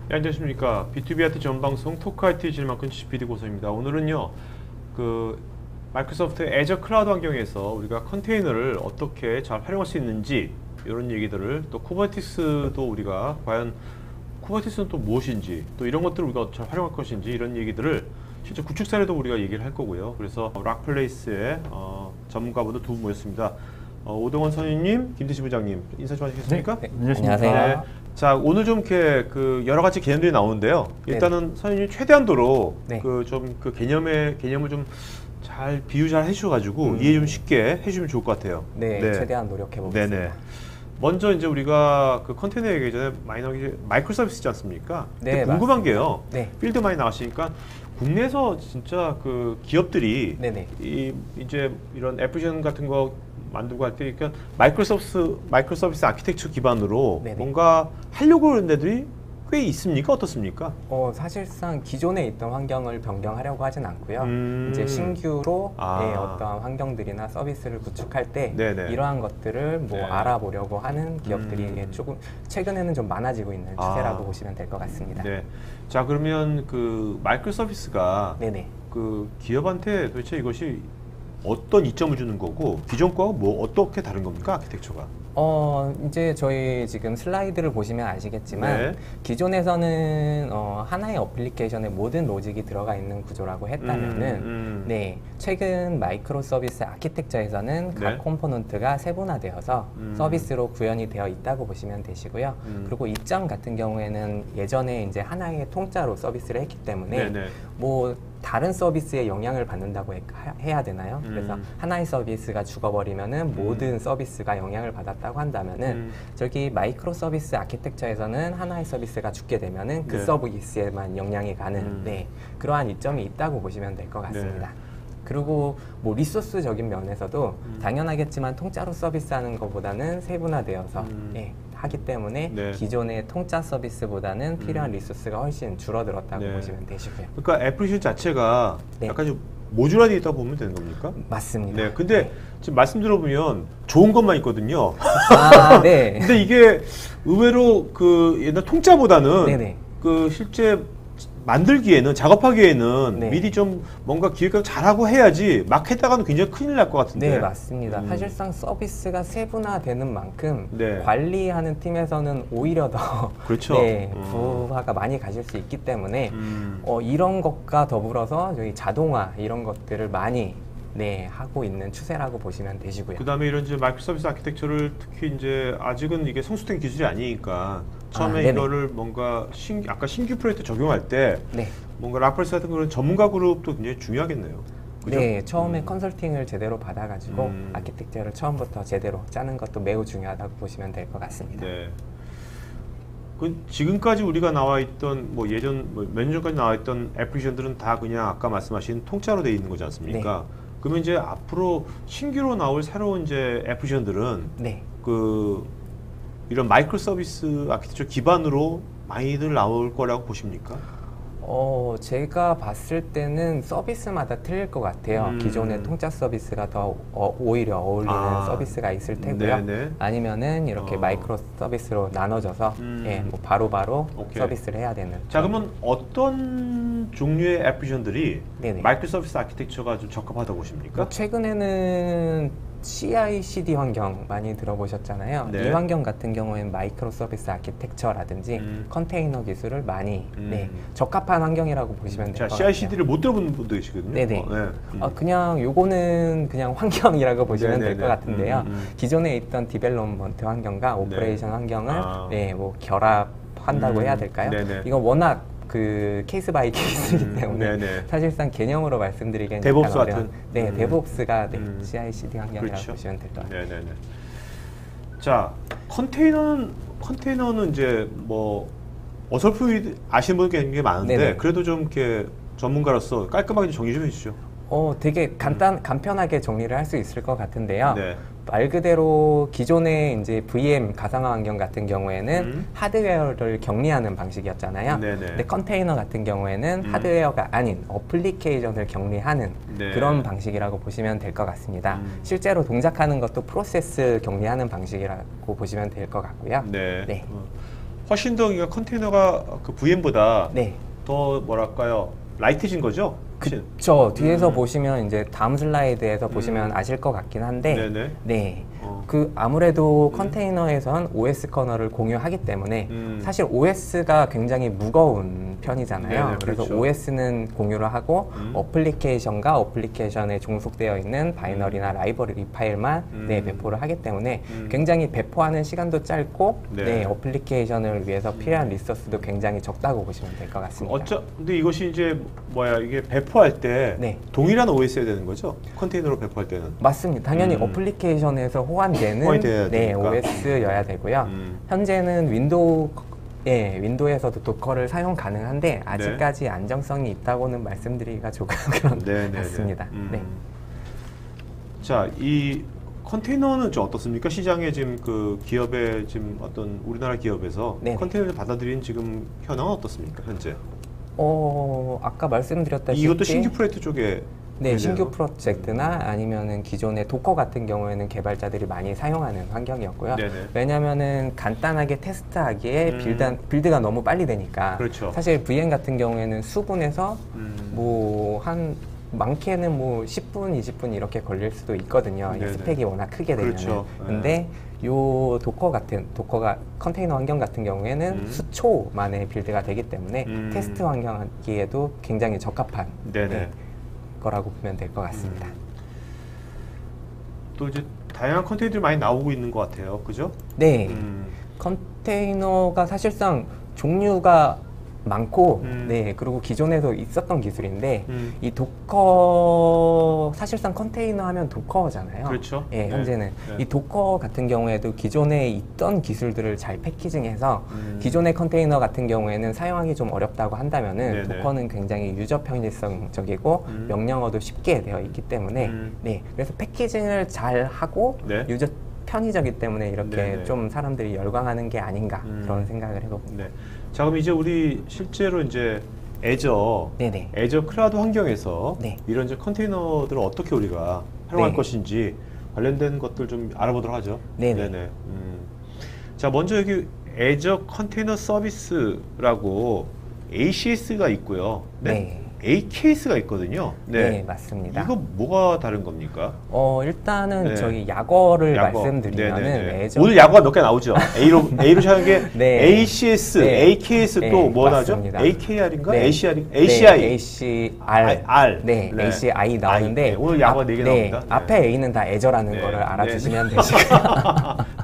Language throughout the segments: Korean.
네, 안녕하십니까. B2B IT 전방송 토크 IT 질만큼 PD 고소입니다. 오늘은요, 마이크로소프트 애저 클라우드 환경에서 우리가 컨테이너를 어떻게 잘 활용할 수 있는지 이런 얘기들을 또 쿠버네티스도 우리가 과연 쿠버네티스는 또 무엇인지 또 이런 것들을 우리가 잘 활용할 것인지 이런 얘기들을 실제 구축 사례도 우리가 얘기를 할 거고요. 그래서 락플레이스의 전문가분들 두 분 모였습니다. 오동원 선임님, 김대시 부장님 인사 좀 하시겠습니까? 네, 안녕하세요. 네. 자, 오늘 좀 이렇게 여러 가지 개념들이 나오는데요. 일단은 선생님이 최대한도로 네. 개념을 좀 잘 비유 잘 해주셔가지고 이해 좀 쉽게 해주시면 좋을 것 같아요. 네, 최대한 노력해 보겠습니다. 네네. 먼저 이제 우리가 컨테이너 얘기 전에 많이 나오기 마이크로 서비스지 않습니까? 네, 궁금한 게요. 네. 필드 많이 나가시니까 국내에서 진짜 기업들이 네네. 이제 이런 애플리케이션 같은 거 만들고 할 때 그러니까 마이크로 서비스 아키텍처 기반으로 네네. 뭔가 하려고 하는 데들이 꽤 있습니까? 어떻습니까? 사실상 기존에 있던 환경을 변경하려고 하진 않고요. 이제 신규로 어떤 환경들이나 서비스를 구축할 때 네네. 이러한 것들을 네. 알아보려고 하는 기업들이 조금 최근에는 좀 많아지고 있는 추세라고 보시면 될 것 같습니다. 네. 자, 그러면 마이크로 서비스가 네네. 기업한테 도대체 이것이 어떤 이점을 주는 거고 기존 거하고 뭐 어떻게 다른 겁니까? 아키텍처가? 이제 저희 지금 슬라이드를 보시면 아시겠지만 네. 기존에서는 하나의 어플리케이션에 모든 로직이 들어가 있는 구조라고 했다면은 네, 최근 마이크로 서비스 아키텍처에서는 각 네. 컴포넌트가 세분화되어서 서비스로 구현이 되어 있다고 보시면 되시고요. 그리고 이점 같은 경우에는 예전에 이제 하나의 통짜로 서비스를 했기 때문에 네네. 뭐 다른 서비스에 영향을 받는다고 해야 되나요? 그래서 하나의 서비스가 죽어버리면은 모든 서비스가 영향을 받았다고 한다면은 저기 마이크로 서비스 아키텍처에서는 하나의 서비스가 죽게 되면은 그 네. 서비스에만 영향이 가는 그러한 이점이 있다고 보시면 될 것 같습니다. 그리고 뭐 리소스적인 면에서도 당연하겠지만 통짜로 서비스하는 것보다는 세분화되어서 하기 때문에 네. 기존의 통짜 서비스보다는 필요한 리소스가 훨씬 줄어들었다고 네. 보시면 되시고요. 그러니까 애플리케이션 자체가 네. 약간 좀 모듈화되어 있다고 보면 되는 겁니까? 맞습니다. 네. 근데 지금 말씀 들어보면 좋은 것만 있거든요. 네. 근데 이게 의외로 옛날 통짜보다는 네네. 실제 만들기에는 작업하기에는 네. 미리 좀 뭔가 기획을 잘하고 해야지 막 했다가는 굉장히 큰일 날 것 같은데. 네, 맞습니다. 사실상 서비스가 세분화되는 만큼 네. 관리하는 팀에서는 오히려 더 그렇죠. 네, 부하가 많이 가실 수 있기 때문에 이런 것과 더불어서 저희 자동화 이런 것들을 많이 하고 있는 추세라고 보시면 되시고요. 그다음에 이런 이제 마이크로 서비스 아키텍처를 특히 이제 아직은 이게 성숙된 기술이 아니니까 처음에 네네. 이거를 뭔가 아까 신규 프로젝트 적용할 때 네. 뭔가 락플레이스 같은 그런 전문가 그룹도 굉장히 중요하겠네요. 그죠? 네, 처음에 컨설팅을 제대로 받아가지고 아키텍처를 처음부터 제대로 짜는 것도 매우 중요하다고 보시면 될 것 같습니다. 네. 지금까지 우리가 나와 있던 몇 년 전까지 나와 있던 애플리케이션들은 다 그냥 아까 말씀하신 통짜로 돼 있는 거지 않습니까? 그러면 이제 앞으로 신규로 나올 새로운 이제 애플리케이션들은 네. 이런 마이크로 서비스 아키텍처 기반으로 많이들 나올 거라고 보십니까? 제가 봤을 때는 서비스마다 틀릴 것 같아요. 기존의 통짜 서비스가 더 오히려 어울리는 서비스가 있을 테고요. 네네. 아니면은 이렇게 마이크로 서비스로 나눠져서 뭐 바로바로 오케이. 서비스를 해야 되는. 자, 그러면 어떤 종류의 애플리케이션들이 네네. 마이크로 서비스 아키텍처가 좀 적합하다고 보십니까? 뭐 최근에는 CI/CD 환경 많이 들어보셨잖아요. 네. 이 환경 같은 경우에는 마이크로 서비스 아키텍처라든지 컨테이너 기술을 많이 적합한 환경이라고 보시면 될 것 자, 같아요. CI/CD를 못 들어본 분도 계시거든요. 네네. 네. 그냥 요거는 그냥 환경이라고 보시면 될 것 네네네. 같은데요. 기존에 있던 디벨롭먼트 환경과 오퍼레이션 환경을 뭐 결합한다고 해야 될까요? 네네. 이건 워낙 케이스 바이 케이스이기 때문에 네네. 사실상 개념으로 말씀드리기엔 데브옵스 약간 어려운, 같은? 데브옵스가 CI/CD 환경이라고 그렇죠. 보시면 될 것 같아요. 네네네. 자, 컨테이너는 이제 뭐 어설프게 아시는 분이 굉장히 많은데 네네. 그래도 좀 이렇게 전문가로서 깔끔하게 좀 정리 좀 해주시죠. 되게 간편하게 정리를 할 수 있을 것 같은데요. 네. 말 그대로 기존의 이제 VM 가상화 환경 같은 경우에는 하드웨어를 격리하는 방식이었잖아요. 네네. 근데 컨테이너 같은 경우에는 하드웨어가 아닌 어플리케이션을 격리하는 네. 그런 방식이라고 보시면 될 것 같습니다. 실제로 동작하는 것도 프로세스 격리하는 방식이라고 보시면 될 것 같고요. 네. 네. 훨씬 더 그러니까 컨테이너가 그 VM보다 네. 더 뭐랄까요? 라이트해진 거죠? 그쵸. 뒤에서 보시면 이제 다음 슬라이드에서 보시면 아실 것 같긴 한데, 네네. 네. 그 아무래도 컨테이너에선 OS 커널을 공유하기 때문에 사실 OS가 굉장히 무거운 편이잖아요. 네네, 그래서 그렇죠. OS는 공유를 하고 어플리케이션과 어플리케이션에 종속되어 있는 바이너리나 라이브러리 파일만 네, 배포를 하기 때문에 굉장히 배포하는 시간도 짧고 네. 네, 어플리케이션을 위해서 필요한 리소스도 굉장히 적다고 보시면 될 것 같습니다. 근데 이것이 이제 뭐야 이게 배포할 때 네. 동일한 OS여야 되는 거죠? 컨테이너로 배포할 때는. 맞습니다. 당연히 어플리케이션에서 호환되는 호환이 돼야 네, 되니까. OS여야 되고요. 현재는 윈도우에서도 도커를 사용 가능한데 아직까지 안정성이 있다고는 말씀드리기가 조금 그런 것 같습니다. 네. 자, 이 컨테이너는 좀 어떻습니까? 시장에 지금 그 기업의 지금 어떤 우리나라 기업에서 네네. 컨테이너를 받아들인 지금 현황은 어떻습니까? 현재? 아까 말씀드렸다시피 이것도 신규 프로젝트 쪽에 네, 신규 되나요? 프로젝트나 아니면은 기존의 도커 같은 경우에는 개발자들이 많이 사용하는 환경이었고요. 네네. 왜냐면은 간단하게 테스트하기에 빌드가 너무 빨리 되니까. 그렇죠. 사실 VM 같은 경우에는 수분에서 뭐 한 많게는 뭐 10분, 20분 이렇게 걸릴 수도 있거든요. 이 네네. 스펙이 워낙 크게 되면. 그렇죠. 근데 요 도커가 컨테이너 환경 같은 경우에는 수초 만에 빌드가 되기 때문에 테스트 환경하기에도 굉장히 적합한 네네. 네, 거라고 보면 될 것 같습니다. 또 이제 다양한 컨테이너들이 많이 나오고 있는 것 같아요. 그죠? 네, 컨테이너가 사실상 종류가 많고, 네, 그리고 기존에도 있었던 기술인데, 이 도커, 사실상 컨테이너 하면 도커잖아요. 그렇죠. 예, 네. 현재는. 네. 이 도커 같은 경우에도 기존에 있던 기술들을 잘 패키징해서, 기존의 컨테이너 같은 경우에는 사용하기 좀 어렵다고 한다면은, 네네. 도커는 굉장히 유저 편의성적이고, 명령어도 쉽게 되어 있기 때문에, 네, 그래서 패키징을 잘 하고, 네. 유저 편의적이기 때문에 이렇게 네네. 좀 사람들이 열광하는 게 아닌가 그런 생각을 해봅니다. 네. 자, 그럼 이제 우리 실제로 이제 네네. 애저 클라우드 환경에서 네. 이런 이제 컨테이너들을 어떻게 우리가 활용할 네. 것인지 관련된 것들 좀 알아보도록 하죠. 네네. 자, 먼저 여기 애저 컨테이너 서비스라고 ACS가 있고요. 네. AKS가 있거든요. 네, 맞습니다. 이거 뭐가 다른 겁니까? 일단은 네. 저기 약어를 약어. 말씀드리면은 네네네. 애저 오늘 약어가 몇 개 나오죠? A로 시작한 게 네. ACS, 네. AKS 네, 또 뭐 나죠? 맞습니다. AKR인가? 네. ACR, 네, ACI. ACR. R. 네, 네. ACI 나오는데 네, 오늘 약어가 4개 네, 나옵니다. 네. 앞에 A는 다 애저라는 네. 거를 네. 알아주시면 되시고요.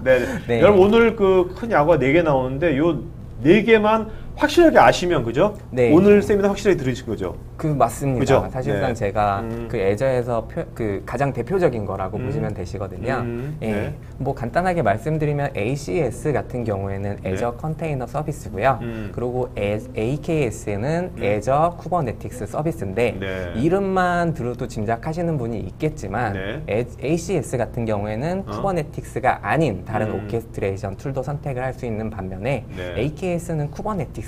네. 네. 여러분 오늘 그 큰 약어가 4개 나오는데 요 4개만 확실하게 아시면 그죠? 네. 오늘 세미나 확실하게 들으신 거죠? 맞습니다. 그죠? 사실상 네. 제가 그 애저에서 가장 대표적인 거라고 보시면 되시거든요. 예. 네. 뭐 간단하게 말씀드리면 ACS 같은 경우에는 애저 컨테이너 서비스고요. 그리고 AKS는 애저 쿠버네티스 서비스인데 네. 이름만 들어도 짐작하시는 분이 있겠지만 네. ACS 같은 경우에는 쿠버네티스가 아닌 다른 오케스트레이션 툴도 선택을 할 수 있는 반면에 네. AKS는 쿠버네티스에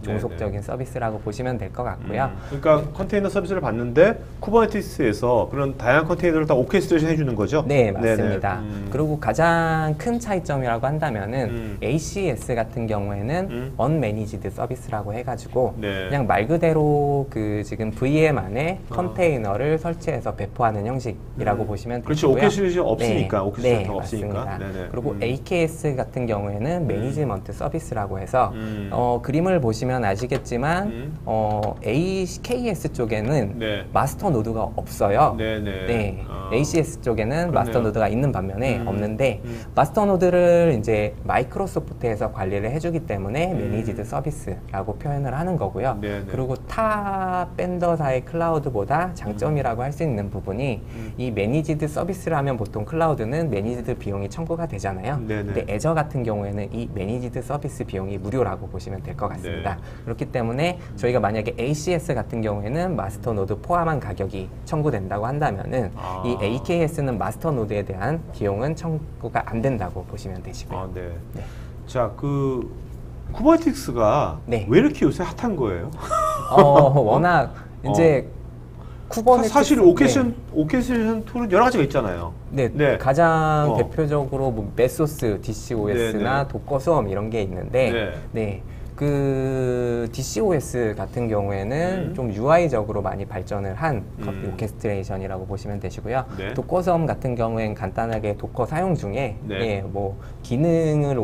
종속적인 서비스라고 보시면 될 것 같고요. 그러니까 컨테이너 서비스를 받는데 쿠버네티스에서 그런 다양한 컨테이너를 다 오케스트레이션 해주는 거죠? 네, 맞습니다. 네네. 그리고 가장 큰 차이점이라고 한다면은 ACS 같은 경우에는 언매니지드 서비스라고 해가지고 네. 그냥 말 그대로 그 지금 VM 안에 컨테이너를 설치해서 배포하는 형식이라고 보시면 그렇지, 되고요. 오케스트레이션 없으니까, 네, 오케스트레이션 네, 없으니까. 맞습니다. 네네. 그리고 AKS 같은 경우에는 매니지먼트 서비스라고 해서 그림을 보시면 아시겠지만 AKS 쪽에는 네. 마스터 노드가 없어요. 네네. 네, 아. ACS 쪽에는 마스터 그렇네요. 노드가 있는 반면에 없는데 마스터 노드를 이제 마이크로소프트에서 관리를 해주기 때문에 매니지드 서비스라고 표현을 하는 거고요. 네네. 그리고 타 벤더사의 클라우드보다 장점이라고 할 수 있는 부분이 이 매니지드 서비스를 면 보통 클라우드는 매니지드 비용이 청구가 되잖아요. 네네. 근데 애저 같은 경우에는 이 매니지드 서비스 비용이 무료라고 보시면 될 것 같습니다. 네. 그렇기 때문에 저희가 만약에 ACS 같은 경우에는 마스터 노드 포함한 가격이 청구된다고 한다면은 이 AKS는 마스터 노드에 대한 비용은 청구가 안 된다고 보시면 되시고요. 아, 네. 네. 자, 그 쿠버네티스가 네. 왜 이렇게 요새 핫한 거예요? 워낙 이제 쿠버네티스 사실 오케스트레이션 툴은 여러 가지가 있잖아요. 네, 네. 가장 어. 대표적으로 뭐 메소스, DCOS나 네. 도커스웜 이런 게 있는데, 네. 그 DCOS 같은 경우에는 좀 UI적으로 많이 발전을 한 오케스트레이션이라고 보시면 되시고요. 네. 도커스웜 같은 경우에는 간단하게 도커 사용 중에 네. 예, 뭐 기능을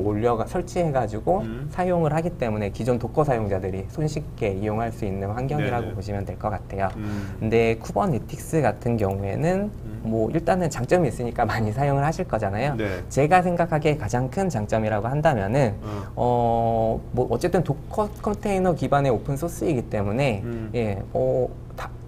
설치해가지고 사용을 하기 때문에 기존 도커 사용자들이 손쉽게 이용할 수 있는 환경이라고 네네. 보시면 될 것 같아요. 근데 쿠버네티스 같은 경우에는 뭐 일단은 장점이 있으니까 많이 사용을 하실 거잖아요. 네. 제가 생각하기에 가장 큰 장점이라고 한다면은 뭐 어쨌든 도커 컨테이너 기반의 오픈 소스이기 때문에 예,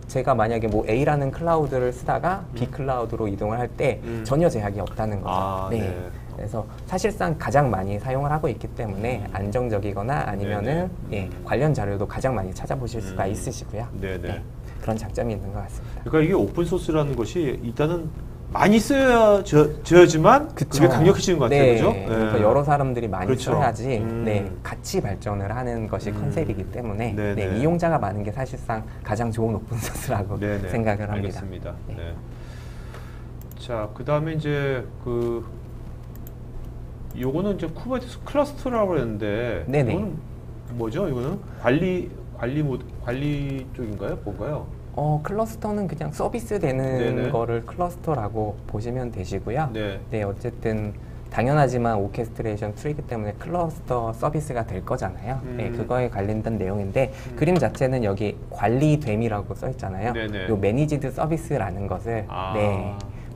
제가 만약에 뭐 A라는 클라우드를 쓰다가 B 클라우드로 이동을 할 때 전혀 제약이 없다는 거죠. 아, 네. 네. 그래서 사실상 가장 많이 사용을 하고 있기 때문에 안정적이거나 아니면은 예, 관련 자료도 가장 많이 찾아보실 수가 있으시고요. 네네. 네, 그런 장점이 있는 것 같습니다. 그러니까 이게 오픈 소스라는 것이 일단은 많이 쓰여져야지만 그게 강력해지는 것 같아요, 네, 그죠? 그러니까 여러 사람들이 많이 그렇죠. 써야지 네. 같이 발전을 하는 것이 컨셉이기 때문에 네네. 네, 이용자가 많은 게 사실상 가장 좋은 오픈소스라고 네네. 생각을 합니다. 알겠습니다. 네. 네. 자, 그 다음에 이제 요거는 이제 쿠버네티스 클러스터라고 했는데 네네. 이거는 뭐죠? 이거는 관리 쪽인가요? 뭔가요? 클러스터는 그냥 서비스 되는 네네. 거를 클러스터라고 보시면 되시고요. 네. 네, 어쨌든 당연하지만 오케스트레이션 툴이기 때문에 클러스터 서비스가 될 거잖아요. 네, 그거에 관련된 내용인데 그림 자체는 여기 관리됨이라고 써 있잖아요. 네네. 요 매니지드 서비스라는 것을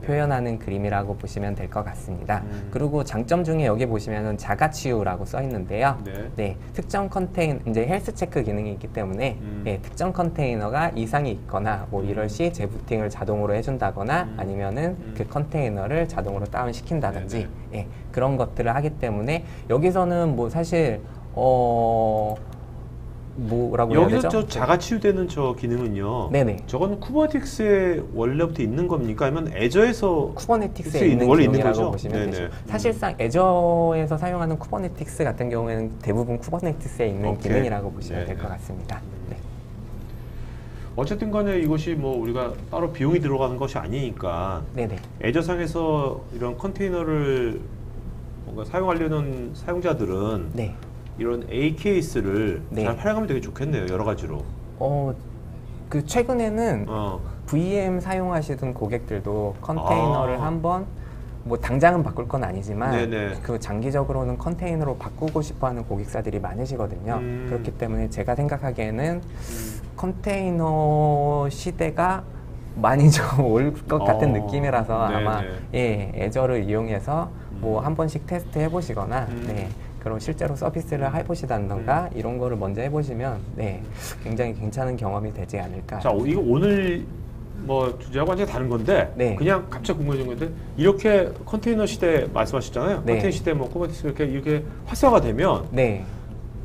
표현하는 그림이라고 보시면 될 것 같습니다. 그리고 장점 중에 여기 보시면은 자가치유라고 써 있는데요. 네, 특정 컨테이너 이제 헬스 체크 기능이 있기 때문에 특정 컨테이너가 이상이 있거나 뭐 이럴 시 재부팅을 자동으로 해준다거나 아니면은 그 컨테이너를 자동으로 다운 시킨다든지 그런 것들을 하기 때문에 여기서는 뭐 사실 뭐라고 해야 여기서 되죠? 저 자가치유되는 저 기능은요. 네네. 저건 쿠버네티스에 원래부터 있는 겁니까? 아니면 애저에서 쿠버네티스에 있는 원래 있는 기능이라고 거죠? 보시면 네네. 되죠. 사실상 애저에서 사용하는 쿠버네티스 같은 경우에는 대부분 쿠버네티스에 있는 오케이. 기능이라고 보시면 될 네네. 것 같습니다. 네. 어쨌든 간에 이것이 뭐 우리가 따로 비용이 들어가는 것이 아니니까 네네. 애저상에서 이런 컨테이너를 뭔가 사용하려는 사용자들은 네. 이런 AKS를 네. 잘 활용하면 되게 좋겠네요. 여러 가지로. 그 최근에는 어. VM 사용하시던 고객들도 컨테이너를 한번 뭐 당장은 바꿀 건 아니지만 네네. 그 장기적으로는 컨테이너로 바꾸고 싶어하는 고객사들이 많으시거든요. 그렇기 때문에 제가 생각하기에는 컨테이너 시대가 많이 좀 올 것 같은 느낌이라서 아마 애저를 이용해서 뭐 한 번씩 테스트 해보시거나 그럼 실제로 서비스를 해보시다던가 이런 거를 먼저 해보시면 굉장히 괜찮은 경험이 되지 않을까. 자, 이거 오늘 뭐 주제하고 완전히 다른 건데 그냥 갑자기 궁금해진 건데 이렇게 컨테이너 시대 말씀하셨잖아요. 컨테이너 시대 뭐 쿠버네티스 이렇게 활성화되면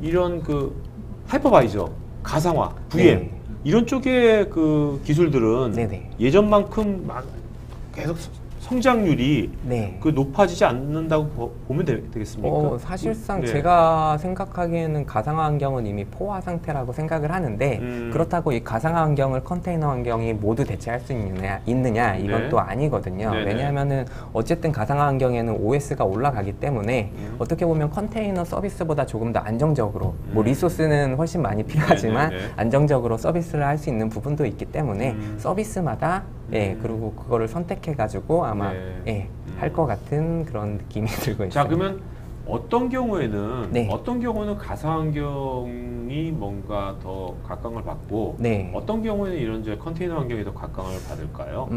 이런 그 하이퍼바이저, 가상화, VM 이런 쪽의 그 기술들은 예전만큼 계속 성장률이 그 높아지지 않는다고 보면 되겠습니까? 사실상 제가 생각하기에는 가상화 환경은 이미 포화 상태라고 생각을 하는데 그렇다고 이 가상화 환경을 컨테이너 환경이 모두 대체할 수 있느냐 이건 또 아니거든요. 왜냐하면은 어쨌든 가상화 환경에는 OS가 올라가기 때문에 어떻게 보면 컨테이너 서비스보다 조금 더 안정적으로 뭐 리소스는 훨씬 많이 필요하지만 안정적으로 서비스를 할 수 있는 부분도 있기 때문에 서비스마다 그리고 그거를 선택해가지고 아마 할 것 같은 그런 느낌이 들고 있어요. 자, 그러면 어떤 경우에는 가상 환경이 뭔가 더 각광을 받고 어떤 경우에는 이런 이제 컨테이너 환경이 더 각광을 받을까요?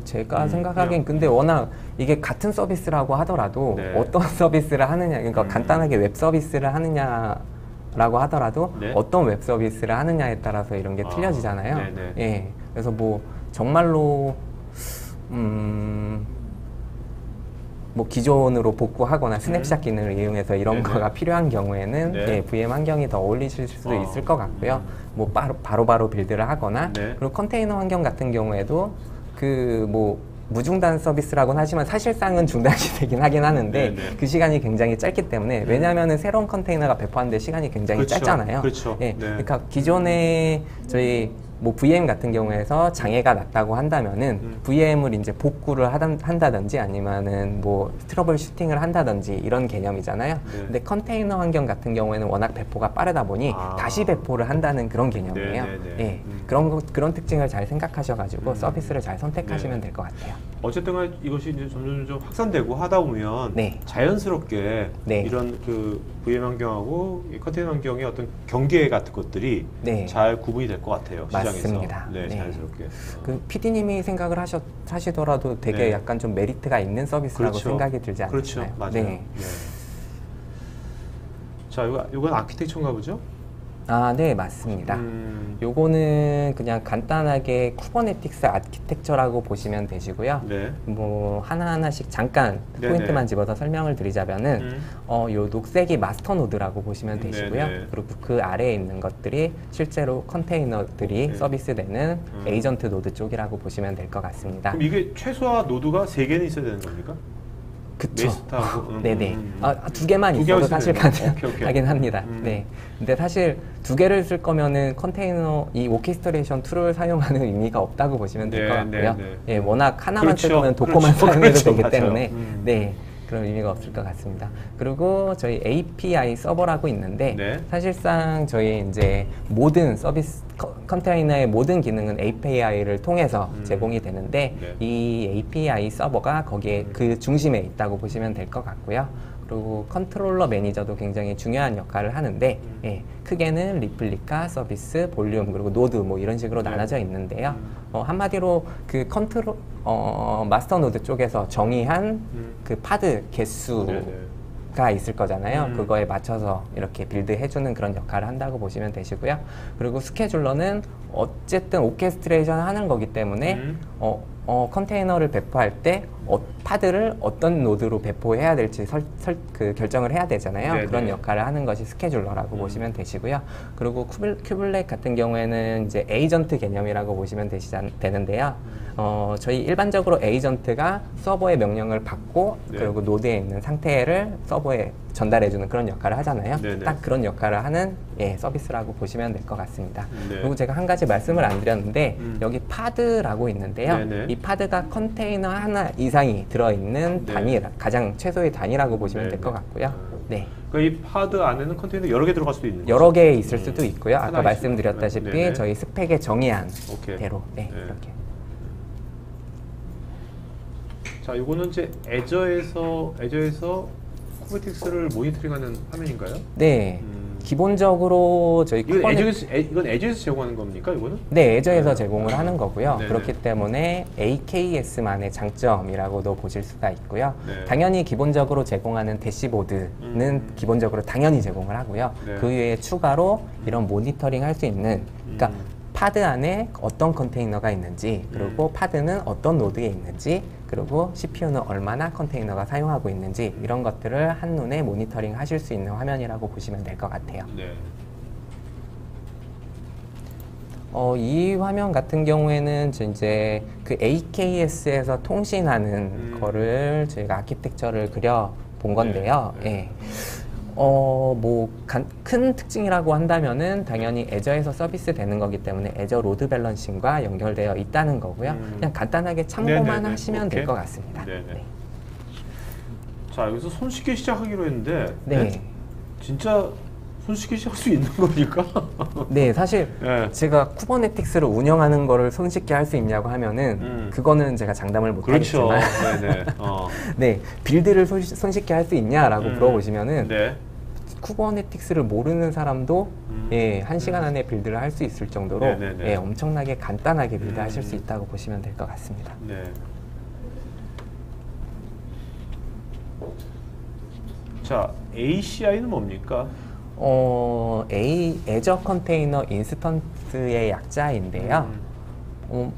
제가 생각하기엔 근데 워낙 이게 같은 서비스라고 하더라도 어떤 서비스를 하느냐, 그러니까 간단하게 웹 서비스를 하느냐. 라고 하더라도 어떤 웹 서비스를 하느냐에 따라서 이런 게 틀려지잖아요. 그래서 뭐 정말로 뭐 기존으로 복구하거나 스냅샷 기능을 이용해서 이런 거가 필요한 경우에는 VM 환경이 더 어울리실 수도 있을 것 같고요. 뭐 바로바로 빌드를 하거나 그리고 컨테이너 환경 같은 경우에도 그 뭐 무중단 서비스라고는 하지만 사실상은 중단이 되긴 하긴 하는데 그 시간이 굉장히 짧기 때문에 왜냐하면 새로운 컨테이너가 배포하는데 시간이 굉장히 짧잖아요. 그러니까 기존에 저희 뭐 VM 같은 경우에서 장애가 났다고 한다면은 VM을 이제 복구를 한다든지 아니면은 뭐 트러블 슈팅을 한다든지 이런 개념이잖아요. 네. 근데 컨테이너 환경 같은 경우에는 워낙 배포가 빠르다 보니 다시 배포를 한다는 그런 개념이에요. 네, 네, 네. 예, 그런 특징을 잘 생각하셔가지고 서비스를 잘 선택하시면 될 것 같아요. 어쨌든 간에 이것이 이제 점점 확산되고 하다 보면 네. 자연스럽게 네. 이런 그 VM 환경하고 이 컨테이너 환경의 어떤 경계 같은 것들이 네. 잘 구분이 될 것 같아요. 시장에서. 맞습니다. 네, 네. 자연스럽게. 그 PD님이 생각을 하시더라도 되게 네. 약간 좀 메리트가 있는 서비스라고 그렇죠. 생각이 들지 않나요? 그렇죠. 맞아요. 네. 네. 자, 이건 아키텍처인가 보죠? 아, 네, 맞습니다. 요거는 그냥 간단하게 쿠버네티스 아키텍처라고 보시면 되시고요. 네. 뭐 하나하나씩 잠깐 네네. 포인트만 집어서 설명을 드리자면은 요 녹색이 마스터 노드라고 보시면 되시고요. 네네. 그리고 그 아래에 있는 것들이 실제로 컨테이너들이 네. 서비스되는 에이전트 노드 쪽이라고 보시면 될 것 같습니다. 그럼 이게 최소화 노드가 3개는 있어야 되는 겁니까? 그쵸. 메스트하고 네네. 두 개만 두 있어도 개만 사실 있으면 돼요. 오케이, 오케이. 가능하긴 합니다. 네. 근데 사실 두 개를 쓸 거면은 컨테이너 이 오케스트레이션 툴을 사용하는 의미가 없다고 보시면 될 것 네, 같고요. 네, 네. 예, 워낙 하나만 그렇죠. 쓸 거면 도커만 그렇죠. 사용해도 그렇죠. 되기 맞아요. 때문에 네. 그런 의미가 없을 것 같습니다. 그리고 저희 API 서버라고 있는데 네. 사실상 저희 이제 모든 서비스 컨테이너의 모든 기능은 API를 통해서 제공이 되는데 네. 이 API 서버가 거기에 그 중심에 있다고 보시면 될 것 같고요. 그리고 컨트롤러 매니저도 굉장히 중요한 역할을 하는데 예, 크게는 리플리카, 서비스, 볼륨 그리고 노드 뭐 이런 식으로 네. 나눠져 있는데요. 한마디로 그 마스터 노드 쪽에서 정의한 그 파드 개수가 네네. 있을 거잖아요. 그거에 맞춰서 이렇게 빌드해주는 그런 역할을 한다고 보시면 되시고요. 그리고 스케줄러는 어쨌든 오케스트레이션 하는 거기 때문에 컨테이너를 배포할 때 파드를 어떤 노드로 배포해야 될지 그 결정을 해야 되잖아요. 네네. 그런 역할을 하는 것이 스케줄러라고 보시면 되시고요. 그리고 큐블렉 같은 경우에는 이제 에이전트 개념이라고 보시면 되는데요. 저희 일반적으로 에이전트가 서버의 명령을 받고 네. 그리고 노드에 있는 상태를 서버에 전달해주는 그런 역할을 하잖아요. 네네. 딱 그런 역할을 하는 서비스라고 보시면 될 것 같습니다. 네. 그리고 제가 한 가지 말씀을 안 드렸는데 여기 파드라고 있는데요. 네네. 이 파드가 컨테이너 하나 이상이 들어있는 네. 단위, 가장 최소의 단위라고 보시면 될 것 네네. 같고요. 네. 그러니까 이 파드 안에는 컨테이너 여러 개 들어갈 수도 있는 여러 개 있을 수도 있고요. 아까 하나 말씀드렸다시피 있으면. 네네. 저희 스펙에 정의한 오케이. 대로 네. 이렇게. 자, 이거는 이제 애저에서 쿠버틱스를 모니터링하는 화면인가요? 네. 기본적으로 저희 이건 애저에서 제공하는 겁니까? 이거는? 네, 애저에서 제공을 하는 거고요. 네네. 그렇기 때문에 AKS만의 장점이라고도 보실 수가 있고요. 네. 당연히 기본적으로 제공하는 대시보드는 기본적으로 당연히 제공을 하고요. 네. 그 외에 추가로 이런 모니터링 할 수 있는, 그러니까 파드 안에 어떤 컨테이너가 있는지, 그리고 파드는 어떤 노드에 있는지, 그리고 CPU는 얼마나 컨테이너가 사용하고 있는지 이런 것들을 한눈에 모니터링 하실 수 있는 화면이라고 보시면 될 것 같아요. 네. 이 화면 같은 경우에는 이제 그 AKS에서 통신하는 거를 저희가 아키텍처를 그려 본 건데요. 네. 예. 큰 특징이라고 한다면은 당연히 애저에서 서비스 되는 거기 때문에 애저 로드 밸런싱과 연결되어 있다는 거고요. 그냥 간단하게 참고만 네네네. 하시면 될 오케이. 것 같습니다. 네네. 네. 자, 여기서 손쉽게 시작하기로 했는데 네. 진짜 손쉽게 시작할 수 있는 겁니까? 네, 사실 네. 제가 쿠버네틱스를 운영하는 거를 손쉽게 할 수 있냐고 하면은 그거는 제가 장담을 못 그렇죠. 하겠지만 네네. 네, 빌드를 손쉽게 할 수 있냐라고 물어보시면은 네. 쿠버네틱스를 모르는 사람도 예, 1시간 안에 빌드를 할 수 있을 정도로 네네네. 예, 엄청나게 간단하게 빌드하실 수 있다고 보시면 될 것 같습니다. 네. 자, ACI는 뭡니까? 애저 컨테이너 인스턴스의 약자인데요.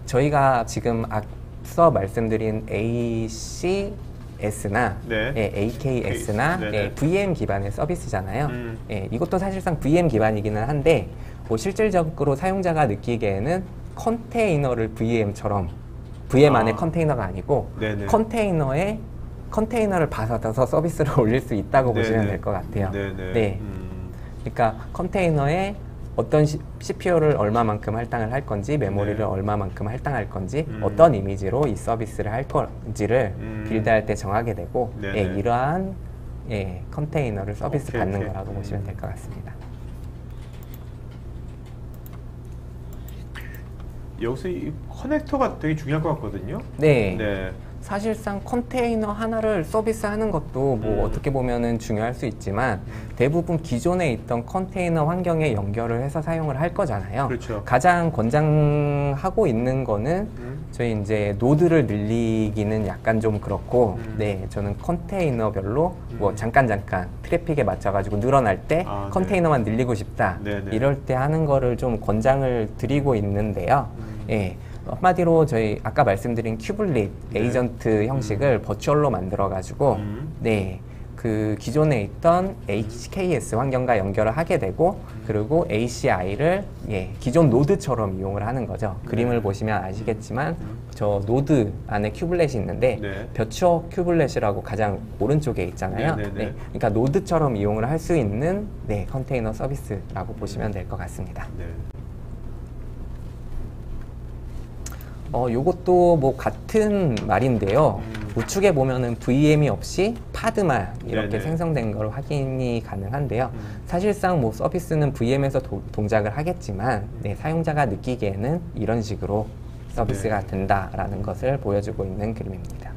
저희가 지금 앞서 말씀드린 ACS나 네. AKS나 네네. VM 기반의 서비스잖아요. 이것도 사실상 VM 기반이기는 한데 실질적으로 사용자가 느끼기에는 컨테이너를 VM처럼 VM 안에 컨테이너가 아니고 네네. 컨테이너를 받아서 서비스를 올릴 수 있다고 네네. 보시면 될 것 같아요. 네네. 네. 그러니까 컨테이너에 어떤 CPU를 얼마만큼 할당을 할 건지, 메모리를 네. 얼마만큼 할당할 건지, 어떤 이미지로 이 서비스를 할 건지를 빌드할 때 정하게 되고, 네네. 예, 이러한 예, 컨테이너를 서비스 오케이, 받는 오케이. 거라고 보시면 될 것 같습니다. 여기서 이 커넥터가 되게 중요할 것 같거든요. 네. 네. 사실상 컨테이너 하나를 서비스하는 것도 뭐 어떻게 보면은 중요할 수 있지만 대부분 기존에 있던 컨테이너 환경에 연결을 해서 사용을 할 거잖아요. 그렇죠. 가장 권장하고 있는 거는 저희 이제 노드를 늘리기는 약간 좀 그렇고, 네, 저는 컨테이너별로 뭐 잠깐 트래픽에 맞춰가지고 늘어날 때 아, 컨테이너만 늘리고 싶다. 네네. 이럴 때 하는 거를 좀 권장을 드리고 있는데요. 예. 한마디로 저희 아까 말씀드린 큐블릿 네. 에이전트 형식을 버추얼로 만들어 가지고 네. 그 기존에 있던 HKS 환경과 연결을 하게 되고 그리고 ACI를 예, 기존 노드처럼 이용을 하는 거죠. 그림을 보시면 아시겠지만 저 노드 안에 큐블렛이 있는데 네. 벼추어 큐블렛이라고 가장 오른쪽에 있잖아요. 네, 네, 네. 네. 그러니까 노드처럼 이용을 할 수 있는 네, 컨테이너 서비스라고 보시면 될 것 같습니다. 네. 요것도 뭐 같은 말인데요. 우측에 보면은 VM이 없이 파드만 이렇게 네네. 생성된 걸 확인이 가능한데요. 사실상 뭐 서비스는 VM에서 동작을 하겠지만 네, 사용자가 느끼기에는 이런 식으로 서비스가 네. 된다라는 것을 보여주고 있는 그림입니다.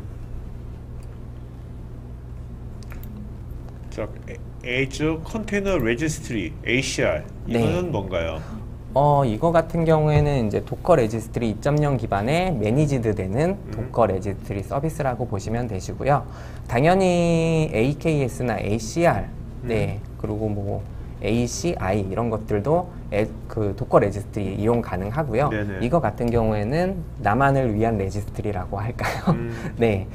자, Azure Container Registry (ACR) 이거는 네. 뭔가요? 이거 같은 경우에는 이제 도커 레지스트리 2.0 기반의 매니지드 되는 도커 레지스트리 서비스라고 보시면 되시고요. 당연히 AKS나 ACR, 네, 그리고 뭐 ACI 이런 것들도 그 도커 레지스트리 이용 가능하고요. 네네. 이거 같은 경우에는 나만을 위한 레지스트리라고 할까요? 네.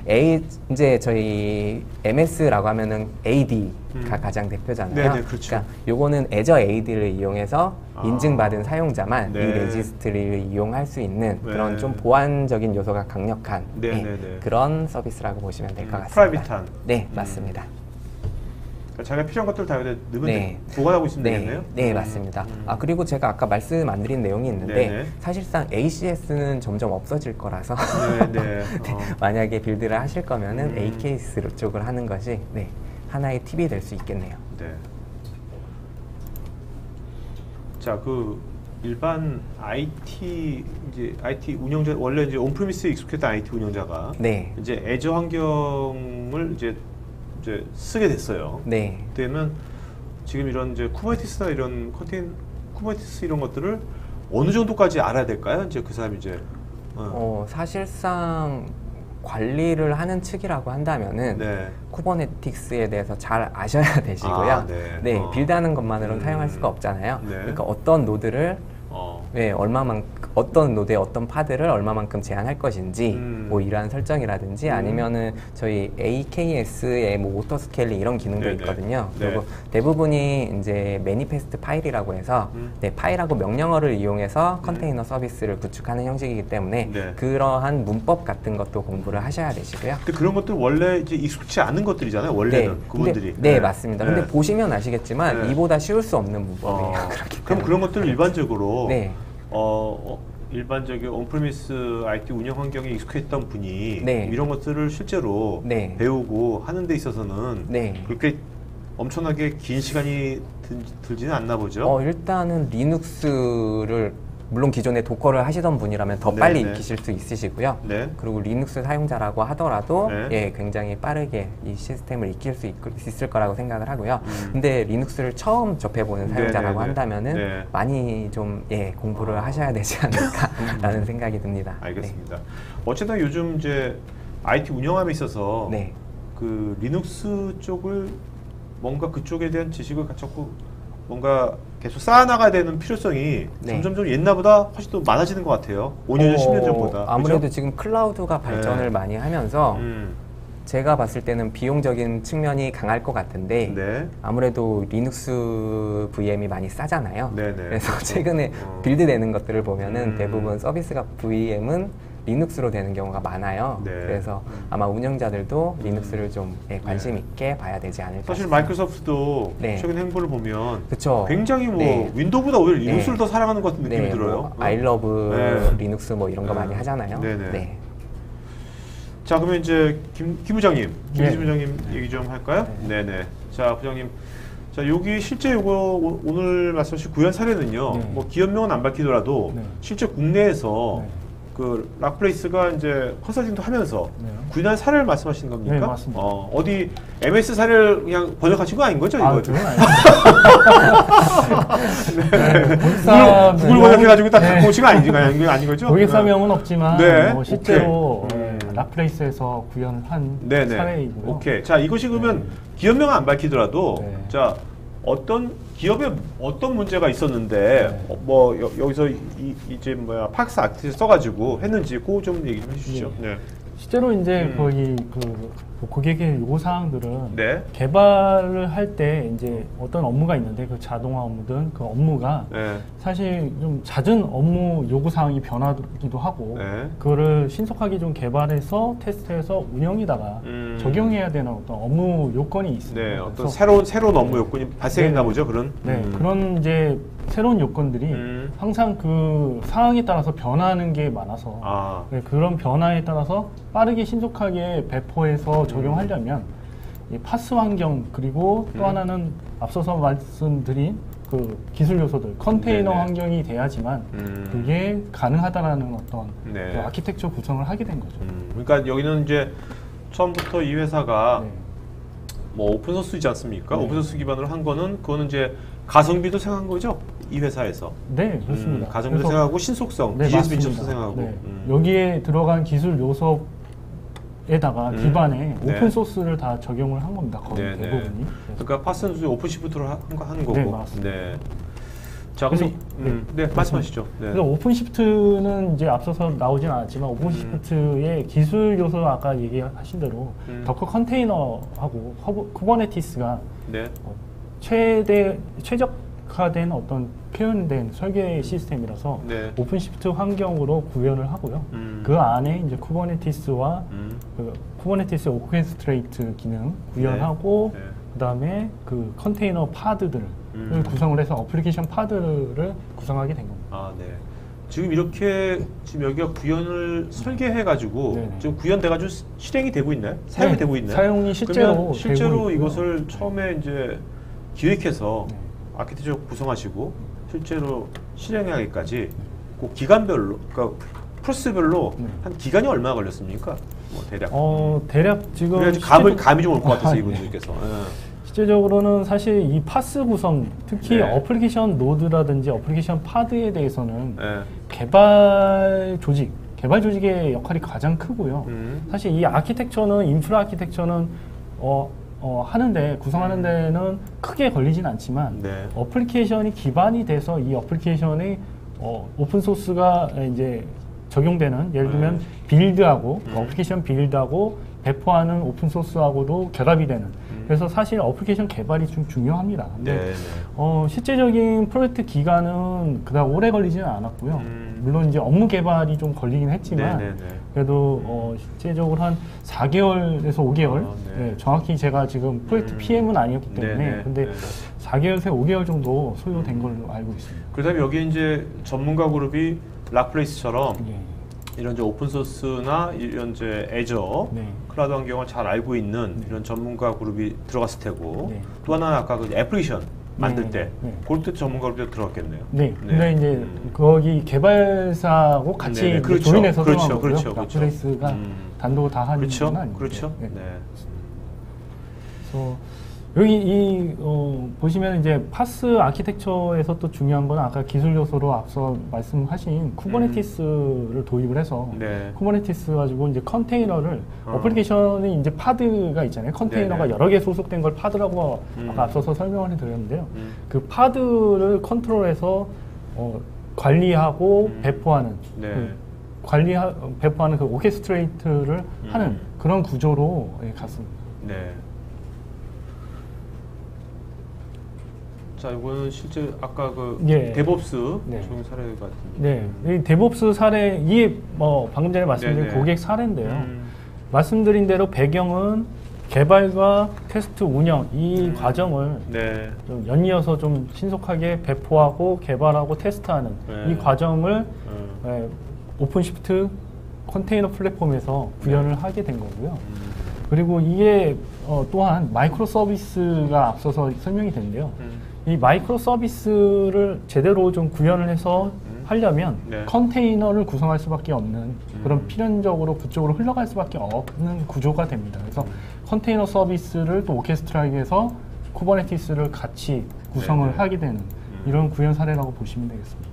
네. 이제 저희 MS라고 하면은 AD가 가장 대표잖아요. 네네, 그렇죠. 그러니까 요거는 Azure AD를 이용해서 아. 인증받은 사용자만 네. 이 레지스트리를 이용할 수 있는 네. 그런 좀 보안적인 요소가 강력한 네네네. 그런 서비스라고 보시면 될 것 같습니다. 프라이빗한. 네, 맞습니다. 그러니까 자기가 필요한 것들 다 여기다 넣으면 네. 보관하고 있으면 네, 되겠네요. 네, 맞습니다. 그리고 제가 아까 말씀 안 드린 내용이 있는데 네네. 사실상 ACS는 점점 없어질 거라서 네. 만약에 빌드를 하실 거면은 AKS 쪽을 하는 것이 네, 하나의 팁이 될 수 있겠네요. 네. 자, 그 일반 IT 운영자 원래 이제 온프리미스에 익숙했던 IT 운영자가 네, 이제 애저 환경을 이제 쓰게 됐어요. 네. 그러면 지금 이런 이제 쿠버네티스나 이런 쿠버네티스 이런 것들을 어느 정도까지 알아야 될까요? 이제 그 사람이 이제 사실상 관리를 하는 측이라고 한다면은 네. 쿠버네티스에 대해서 잘 아셔야 되시고요. 아, 네. 빌드하는 것만으로는 사용할 수가 없잖아요. 네. 그러니까 어떤 노드를 네, 어떤 노드에 어떤 파드를 얼마만큼 제한할 것인지 뭐 이러한 설정이라든지 아니면은 저희 AKS의 뭐 오토 스케일링 이런 기능도 네네. 있거든요. 네. 그리고 대부분이 이제 매니페스트 파일이라고 해서 네, 파일하고 명령어를 이용해서 컨테이너 서비스를 구축하는 형식이기 때문에 네. 그러한 문법 같은 것도 공부를 하셔야 되시고요. 근데 그런 것들 원래 이제 익숙치 않은 것들이잖아요. 원래는 그분들이. 네, 맞습니다. 네. 근데 보시면 아시겠지만 네. 이보다 쉬울 수 없는 문법이에요. 그렇기 그럼 때문에. 그런 것들을 일반적으로 네. 일반적인 온프리미스 IT 운영 환경에 익숙했던 분이 네. 이런 것들을 실제로 네. 배우고 하는 데 있어서는 네. 그렇게 엄청나게 긴 시간이 들지는 않나 보죠. 일단은 리눅스를 물론 기존에 도커를 하시던 분이라면 더 네, 빨리 네. 익히실 수 있으시고요. 네. 그리고 리눅스 사용자라고 하더라도 네. 예, 굉장히 빠르게 이 시스템을 익힐 수 있을 거라고 생각을 하고요. 근데 리눅스를 처음 접해보는 네, 사용자라고 네, 네. 한다면은 네. 많이 좀 공부를 하셔야 되지 않을까라는 생각이 듭니다. 알겠습니다. 어쨌든 요즘 이제 IT 운영함에 있어서 네. 그 리눅스 쪽을 뭔가 그쪽에 대한 지식을 갖췄고 뭔가 계속 쌓아나가야 되는 필요성이 네. 점점 좀 옛날보다 훨씬 더 많아지는 것 같아요. 5년 전, 10년 전보다. 아무래도 그죠? 지금 클라우드가 발전을 네. 많이 하면서 제가 봤을 때는 비용적인 측면이 강할 것 같은데 네. 아무래도 리눅스 VM이 많이 싸잖아요. 네네. 그래서 최근에 빌드되는 것들을 보면은 대부분 서비스가 VM은 리눅스로 되는 경우가 많아요. 네. 그래서 아마 운영자들도 리눅스를 좀 관심 있게 봐야 되지 않을까 사실 싶습니다. 마이크로소프트도 네. 최근 행보를 보면 그쵸. 굉장히 뭐 네. 윈도우보다 오히려 리눅스를 네. 더 사랑하는 것 같은 느낌이 네, 들어요. 뭐 아이러브 네. 리눅스 뭐 이런 거 많이 하잖아요. 네네. 네. 자, 그러면 이제 김 부장님, 네. 부장님 얘기 좀 할까요? 네. 네네. 자, 부장님. 자, 여기 실제 요거 오늘 말씀하신 구현 사례는요. 네. 뭐 기업명은 안 밝히더라도 네. 실제 국내에서 네. 그 락플레이스가 이제 컨설팅도 하면서 네. 구현한 사례를 말씀하시는 겁니까? 네, 맞습니다. 어디 MS 사례를 그냥 번역하신 거 아닌 거죠? 이거? 그건 아니죠. 구글 번역해가지고 딱 갖고 오신 거 아니지? 이거 아닌 거죠? 고객사명은 없지만 네. 뭐 실제로 오케이. 락플레이스에서 구현을 한 네네. 사례이고요. 오케이. 자, 이것이 그러면 기업명은 안 밝히더라도 네. 자, 어떤 기업에 어떤 문제가 있었는데 네. 뭐 여기서 이제 뭐야 팍스 아티스트 써가지고 했는지 그거 좀 얘기 좀 해주시죠. 네. 실제로 이제 거기 그 고객의 요구 사항들은 네. 개발을 할 때 이제 어떤 업무가 있는데 그 자동화 업무든 그 업무가 네. 사실 좀 잦은 업무 요구 사항이 변하기도 하고 네. 그거를 신속하게 좀 개발해서 테스트해서 운영에다가 적용해야 되는 어떤 업무 요건이 있습니다. 네. 어떤 그래서 새로운 업무 요건이 발생했나 네. 보죠. 그런. 네, 그런 이제 새로운 요건들이 항상 그 상황에 따라서 변하는 게 많아서 아. 네, 그런 변화에 따라서 빠르게 신속하게 배포해서 적용하려면 이 파스 환경 그리고 또 하나는 앞서서 말씀드린 그 기술 요소들 컨테이너 네네. 환경이 돼야지만 그게 가능하다라는 어떤 네. 그 아키텍처 구성을 하게 된 거죠. 그러니까 여기는 이제 처음부터 이 회사가 네. 뭐 오픈소스이지 않습니까? 네. 오픈소스 기반으로 한 거는 그거는 이제 가성비도 생각한 거죠? 이 회사에서. 네, 그렇습니다. 가성비도 그래서- 생각하고 신속성, 네, 비즈니스 맞습니다. 민첩도 생각하고. 네. 여기에 들어간 기술 요소에다가 기반에 네. 오픈 소스를 다 적용을 한 겁니다. 거의 네, 네. 대부분이. 그러니까 파슨스 오픈시프트로 하는 거고. 네, 맞습니다. 네. 자, 그럼 네, 말씀하시죠. 네. 그래서 오픈시프트는 이제 앞서서 나오진 않았지만 오픈시프트의 기술 요소 아까 얘기하신 대로 더커 컨테이너하고 쿠버네티스가 네. 최적화된 어떤 표현된 설계 시스템이라서 네. 오픈시프트 환경으로 구현을 하고요. 그 안에 이제 쿠버네티스와 그 쿠버네티스 오케스트레이트 기능 구현하고 네. 네. 그다음에 그 컨테이너 파드들을 구성을 해서 어플리케이션 파드를 구성하게 된 겁니다. 아, 네. 지금 이렇게 지금 여기가 구현을 설계해가지고 네네. 지금 구현돼가지고 실행이 되고 있나요? 사용이 네, 되고 있나요? 사용이 실제로 그러면 실제로 되고 있고요. 이것을 처음에 이제 기획해서 네. 아키텍처 구성하시고 실제로 실행하기까지 그 기간별로, 그러니까 프로세스별로 네. 한 기간이 얼마나 걸렸습니까? 뭐 대략. 대략 지금 그래야지 감이 좀 올 것 같아서 네. 이분들께서. 실제적으로는 사실 이 파스 구성, 특히 네. 어플리케이션 노드라든지 어플리케이션 파드에 대해서는 네. 개발 조직의 역할이 가장 크고요. 사실 이 아키텍처는 인프라 아키텍처는 하는데 구성하는 데는 크게 걸리진 않지만 네. 어플리케이션이 기반이 돼서 이 어플리케이션이 오픈 소스가 이제 적용되는 예를 들면 빌드하고 어플리케이션 빌드하고 배포하는 오픈 소스하고도 결합이 되는 그래서 사실 어플리케이션 개발이 좀 중요합니다. 근데 네. 실제적인 프로젝트 기간은 그다음 오래 걸리지는 않았고요. 물론 이제 업무 개발이 좀 걸리긴 했지만 네. 그래도 실제적으로 한 4개월에서 5개월 네. 네, 정확히 제가 지금 프로젝트 PM은 아니었기 때문에 네. 근데 4개월에서 5개월 정도 소요된 걸로 알고 있습니다. 그다음에 여기 이제 전문가 그룹이 락플레이스처럼 예. 이런 이제 오픈 소스나 이런 이제 애저 네. 클라우드 환경을 잘 알고 있는 이런 전문가 그룹이 들어갔을 테고 네. 또 하나는 아까 그 애플리케이션 만들 네. 때 네. 그럴 때 전문가 그룹이 들어갔겠네요. 네. 근데 이제 거기 개발사하고 같이 네네. 이제 그렇죠. 조인해서 그렇죠. 들어간 거고요. 그렇죠. 그렇죠. 락플레이스가 단독 다 하는 그렇죠. 건 아니고. 그렇죠. 네. 네. 그래서 여기 보시면 이제 파스 아키텍처에서 또 중요한 건 아까 기술 요소로 앞서 말씀하신 쿠버네티스를 도입을 해서 네. 쿠버네티스 가지고 이제 컨테이너를 어플리케이션이 이제 파드가 있잖아요. 컨테이너가 네네. 여러 개 소속된 걸 파드라고 아까 앞서서 설명을 해드렸는데요. 그 파드를 컨트롤해서 관리하고 배포하는 네. 배포하는 그 오케스트레이트를 하는 그런 구조로 갔습니다. 네. 자, 이거는 실제 아까 그 예. 데브옵스 네. 적용 사례 같은. 네, 이 데브옵스 사례 이게 뭐 방금 전에 말씀드린 네네. 고객 사례인데요. 말씀드린 대로 배경은 개발과 테스트 운영 이 과정을 네. 좀 연이어서 좀 신속하게 배포하고 개발하고 테스트하는 네. 이 과정을 오픈시프트 컨테이너 플랫폼에서 구현을 하게 된 거고요. 그리고 이게 또한 마이크로 서비스가 앞서서 설명이 됐는데요. 이 마이크로 서비스를 제대로 좀 구현을 해서 하려면 네. 컨테이너를 구성할 수밖에 없는 그런 필연적으로 그쪽으로 흘러갈 수밖에 없는 구조가 됩니다. 그래서 컨테이너 서비스를 또 오케스트라에서 쿠버네티스를 같이 구성을 네네. 하게 되는 이런 구현 사례라고 보시면 되겠습니다.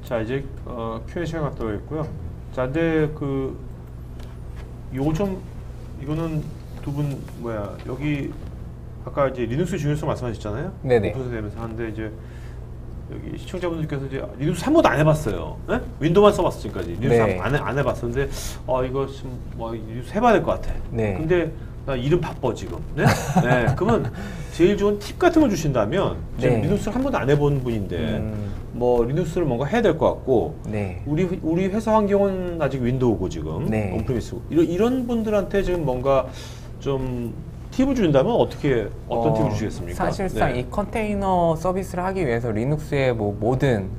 자, 이제 Q&A 시간 갖도록 했고요. 자, 근데 이거는 두 분 여기 아까 이제 리눅스 중요성 말씀하셨잖아요. 네네. 오픈소스 되면서 하는데 이제 여기 시청자분들께서 이제 리눅스 한 번도 안 해봤어요. 네? 윈도우만 써봤어 지금까지. 리눅스 네. 안 해봤었는데 이거 좀 리눅스 해봐야 될 것 같아. 네. 근데 나 일은 바빠 지금. 네? 네. 그러면 제일 좋은 팁 같은 걸 주신다면 지금 네. 리눅스를 한 번도 안 해본 분인데 뭐 리눅스를 뭔가 해야 될 것 같고 네. 우리 회사 환경은 아직 윈도우고 지금 네. 온프리미스고 이런 분들한테 지금 뭔가 좀 팁을 준다면 어떤 팁을 주시겠습니까? 사실상 네. 이 컨테이너 서비스를 하기 위해서 리눅스의 뭐 모든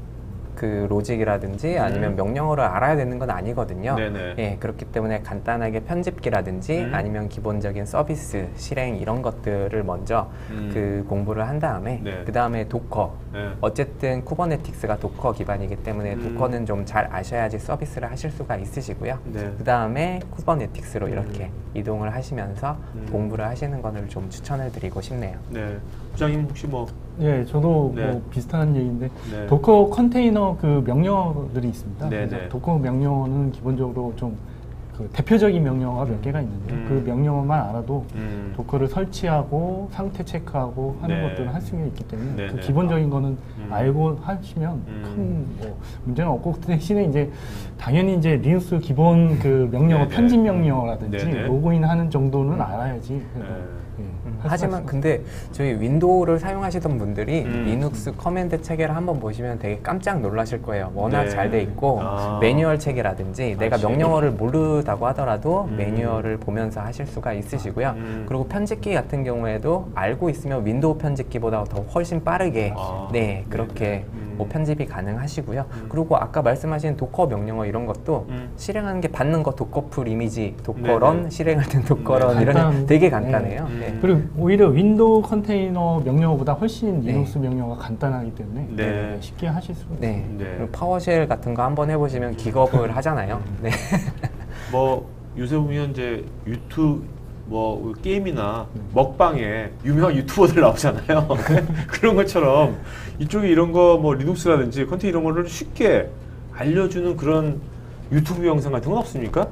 그 로직이라든지 아니면 명령어를 알아야 되는 건 아니거든요. 네네. 예, 그렇기 때문에 간단하게 편집기라든지 아니면 기본적인 서비스 실행 이런 것들을 먼저 그 공부를 한 다음에 네. 그 다음에 도커. 네. 어쨌든 쿠버네틱스가 도커 기반이기 때문에 도커는 좀 잘 아셔야지 서비스를 하실 수가 있으시고요. 네. 그 다음에 쿠버네틱스로 이렇게 이동을 하시면서 공부를 하시는 것을 좀 추천을 드리고 싶네요. 네. 부장님 혹시 뭐 예, 저도 네. 뭐 비슷한 얘기인데 네. 도커 컨테이너 그 명령어들이 있습니다. 네, 그래서 네. 도커 명령어는 기본적으로 좀 그 대표적인 명령어가 몇 개가 있는데 그 명령어만 알아도 도커를 설치하고 상태 체크하고 하는 네. 것들을 할 수가 있기 때문에 네, 그 네. 기본적인 거는 알고 하시면 큰 뭐 문제는 없고 그 대신에 이제 당연히 이제 리눅스 기본 그 명령어 네, 네. 편집 명령어라든지 네, 네. 로그인하는 정도는 알아야지. 그래도, 네. 예, 할 하지만 수가 근데 저희 윈도우를 사용하시던 분들이 음. 리눅스 커맨드 체계를 한번 보시면 되게 깜짝 놀라실 거예요. 워낙 네. 잘 돼 있고 아. 매뉴얼 체계라든지 내가 그렇지. 명령어를 모르다고 하더라도 매뉴얼을 보면서 하실 수가 있으시고요. 그리고 편집기 같은 경우에도 알고 있으면 윈도우 편집기보다 더 훨씬 빠르게 아. 네 그렇게 뭐 편집이 가능하시고요. 그리고 아까 말씀하신 도커 명령어 이런 것도 실행하는 게 받는 거 도커풀 이미지, 도커런, 네네. 실행할 땐 도커런 네, 이런 간단한- 되게 간단해요. 네. 네. 그리고 오히려 윈도우 컨테이너 명령어보다 훨씬 네. 리눅스 명령어가 간단하기 때문에 네. 쉽게 하실 수가 있어요. 네. 네. 그리고 파워쉘 같은 거 한번 해보시면 기겁을 하잖아요. 네. 뭐 요새 보면 이제 유튜브 뭐 게임이나 먹방에 유명한 유튜버들 나오잖아요. 그런 것처럼 이쪽에 이런 거 뭐 리눅스라든지 컨테이너 이런 거를 쉽게 알려주는 그런 유튜브 영상 같은 건 없습니까?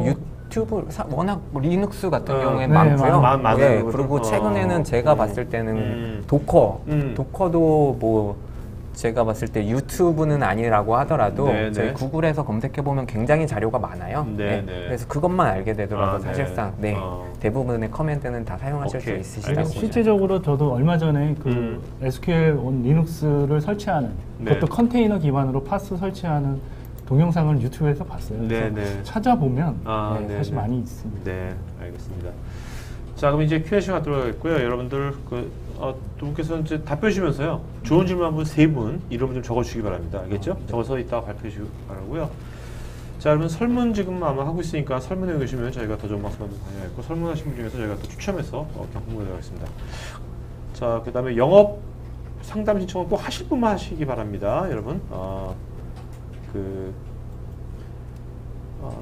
유튜브 워낙 리눅스 같은 경우에 네, 많고요. 많아요. 네, 그것도. 그리고 최근에는 제가 봤을 때는 도커도 뭐 제가 봤을 때 유튜브는 아니라고 하더라도 네, 저희 네. 구글에서 검색해 보면 굉장히 자료가 많아요. 네, 네. 그래서 그것만 알게 되더라도 아, 네. 사실상 네. 대부분의 커맨드는 다 사용하실 오케이. 수 있으시다고 알겠습니다. 보시면 실제적으로 저도 얼마 전에 그 SQL on 리눅스를 설치하는 네. 그것도 컨테이너 기반으로 파스 설치하는 동영상을 유튜브에서 봤어요. 그래서 네, 네. 찾아보면 아, 네, 네, 사실 네. 많이 있습니다. 네, 알겠습니다. 자, 그럼 이제 Q&A 시간 들어가겠고요. 여러분들 두 분께서는 이제 답변 주시면서요. 좋은 질문 한 분, 세 분 이름 좀 적어주시기 바랍니다. 알겠죠? 적어서 이따가 발표해 주시기 바라고요. 자, 그러면 설문 지금 아마 하고 있으니까 설문해 주시면 저희가 더 좋은 방송 관여했고 설문하신 분 중에서 저희가 또 추첨해서 경품을 드리겠습니다. 자, 그 다음에 영업 상담 신청은 꼭 하실 분만 하시기 바랍니다, 여러분.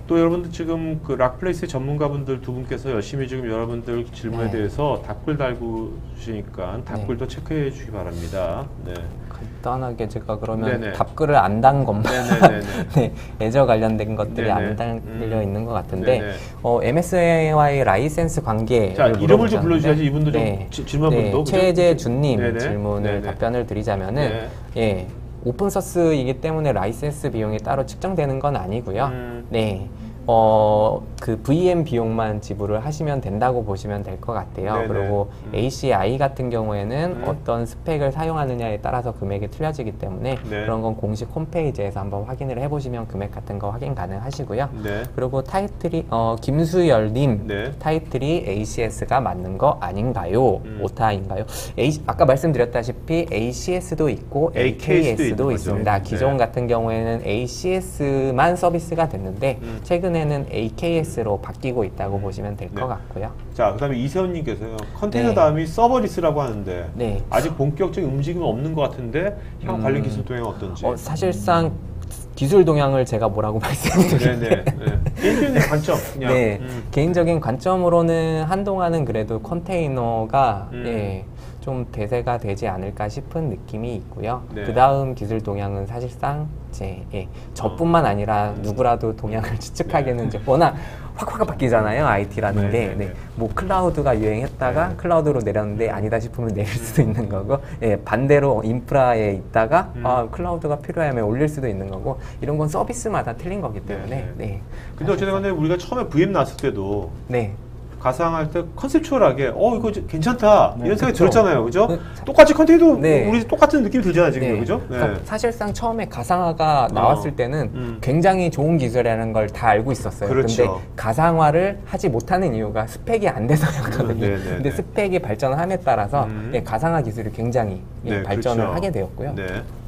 또 여러분들 지금 그 락플레이스 전문가분들 두 분께서 열심히 지금 여러분들 질문에 네. 대해서 답글 달고 주시니까 답글도 체크해 주시기 바랍니다. 네. 간단하게 제가 그러면 네네. 답글을 안 단 것만 네네네네. 네, 애저 관련된 것들이 네네. 안 달려 있는 것 같은데 네네. MS와의 라이센스 관계를 자, 이름을 좀 물어보셨는데, 불러주셔야지 이분도 네. 좀 질문분도. 그죠? 최재준님 네네. 질문을 네네. 답변을 드리자면은 네. 예, 오픈소스이기 때문에 라이센스 비용이 따로 측정되는 건 아니고요. 네. 그 VM 비용만 지불을 하시면 된다고 보시면 될 것 같아요. 네네. 그리고 ACI 같은 경우에는 어떤 스펙을 사용하느냐에 따라서 금액이 틀려지기 때문에 네. 그런 건 공식 홈페이지에서 한번 확인을 해보시면 금액 같은 거 확인 가능하시고요. 네. 그리고 타이틀이 김수열님 네. 타이틀이 ACS가 맞는 거 아닌가요? 오타인가요? 아까 말씀드렸다시피 ACS도 있고 AKS도 있는 AKS도 거죠. 있습니다. 기존 네. 같은 경우에는 ACS만 서비스가 됐는데 최근에는 AKS로 바뀌고 있다고 보시면 될 것 네. 같고요. 자, 그다음에 이세훈님께서요. 컨테이너 네. 다음이 서버리스라고 하는데 네. 아직 본격적인 움직임은 없는 것 같은데 향후 관련 기술 동향 어떤지. 사실상 기술 동향을 제가 뭐라고 말씀드릴게요. 네네. 네. 개인적인 관점 그냥. 네, 개인적인 관점으로는 한동안은 그래도 컨테이너가 예, 좀 대세가 되지 않을까 싶은 느낌이 있고요. 네. 그 다음 기술 동향은 사실상 저뿐만 아니라 누구라도 동향을 추측하기에는 이제 워낙 확 바뀌잖아요. IT라는 네, 게. 네, 네. 네. 뭐 클라우드가 유행했다가 네. 클라우드로 내렸는데 아니다 싶으면 내릴 수도 있는 거고, 예, 반대로 인프라에 있다가 클라우드가 필요하면 올릴 수도 있는 거고, 이런 건 서비스마다 틀린 거기 때문에. 네, 네. 네. 근데 어쨌든 간에 우리가 처음에 VM 나왔을 때도 네. 가상할 때 컨셉추얼하게 이거 괜찮다 네, 이런 생각이 그쵸. 들었잖아요, 그죠? 네. 똑같이 컨테이너 네. 우리 똑같은 느낌이 들잖아요, 지금 네. 그죠? 그러니까 사실상 처음에 가상화가 나왔을 때는 굉장히 좋은 기술이라는 걸 다 알고 있었어요. 그렇죠. 근데 가상화를 하지 못하는 이유가 스펙이 안 돼서였거든요. 네, 네, 근데 네. 스펙이 발전함에 따라서 예, 가상화 기술이 굉장히 네, 발전을 그렇죠. 하게 되었고요. 네.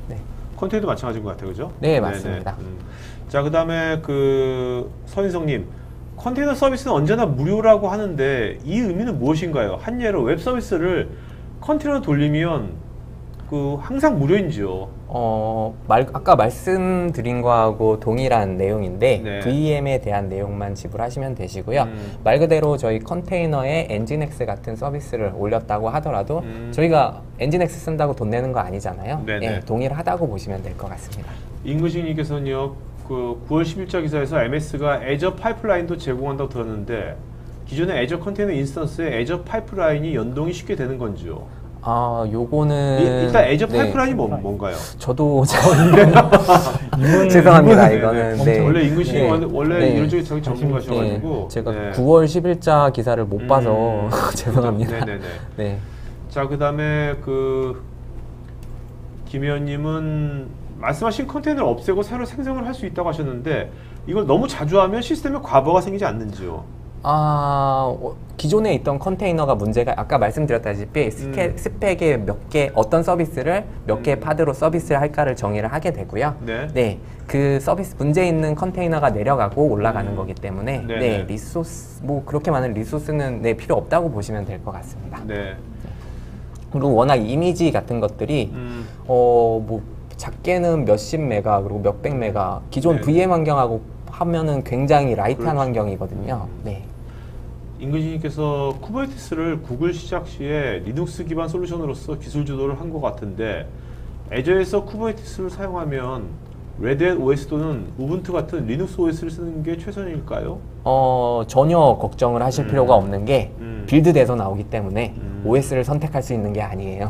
네. 컨테이너도 마찬가지인 것 같아요, 그죠? 네, 맞습니다. 자, 그다음에 서인성님, 컨테이너 서비스는 언제나 무료라고 하는데 이 의미는 무엇인가요? 한 예로 웹 서비스를 컨테이너 돌리면 항상 무료인지요? 아까 말씀드린 거하고 동일한 내용인데 네. VM에 대한 내용만 지불하시면 되시고요. 말 그대로 저희 컨테이너에 엔진엑스 같은 서비스를 올렸다고 하더라도 저희가 엔진엑스 쓴다고 돈 내는 거 아니잖아요. 네네. 예, 동일하다고 보시면 될 것 같습니다. 임근식님께서는요, 9월 10일자 기사에서 MS가 애저 파이프라인도 제공한다고 들었는데 기존의 애저 컨테이너 인스턴스에 애저 파이프라인이 연동이 쉽게 되는 건지요? 요거는 일단 애저 네, 파이프라인이 뭔가요? 저도 죄송합니다. 이거는 네. 원래 임근식이 네. 원래 네. 이런 쪽에 자기 전문가셔가지고 제가 네. 9월 10일자 기사를 못 봐서 죄송합니다. 네네네. 네. 자, 그다음에 김 의원님은 말씀하신 컨테이너를 없애고 새로 생성을 할 수 있다고 하셨는데 이걸 너무 자주 하면 시스템에 과부하가 생기지 않는지요? 기존에 있던 컨테이너가 문제가 아까 말씀드렸다시피 스펙에 몇 개 어떤 서비스를 몇 개 파드로 서비스를 할까를 정의를 하게 되고요. 네. 그 서비스 문제 있는 컨테이너가 내려가고 올라가는 거기 때문에 네네. 네, 리소스 그렇게 많은 리소스는 필요 없다고 보시면 될 것 같습니다. 네. 그리고 워낙 이미지 같은 것들이 작게는 몇십 메가 그리고 몇백 메가 기존 네. VM 환경하고 하면은 굉장히 라이트한 그렇죠. 환경이거든요. 네. 임근식님께서 쿠버네티스를 구글 시작 시에 리눅스 기반 솔루션으로서 기술 주도를 한 것 같은데 애저에서 쿠버네티스를 사용하면 레드햇 OS 또는 우분투 같은 리눅스 OS를 쓰는 게 최선일까요? 전혀 걱정을 하실 필요가 없는 게 빌드돼서 나오기 때문에 OS를 선택할 수 있는 게 아니에요.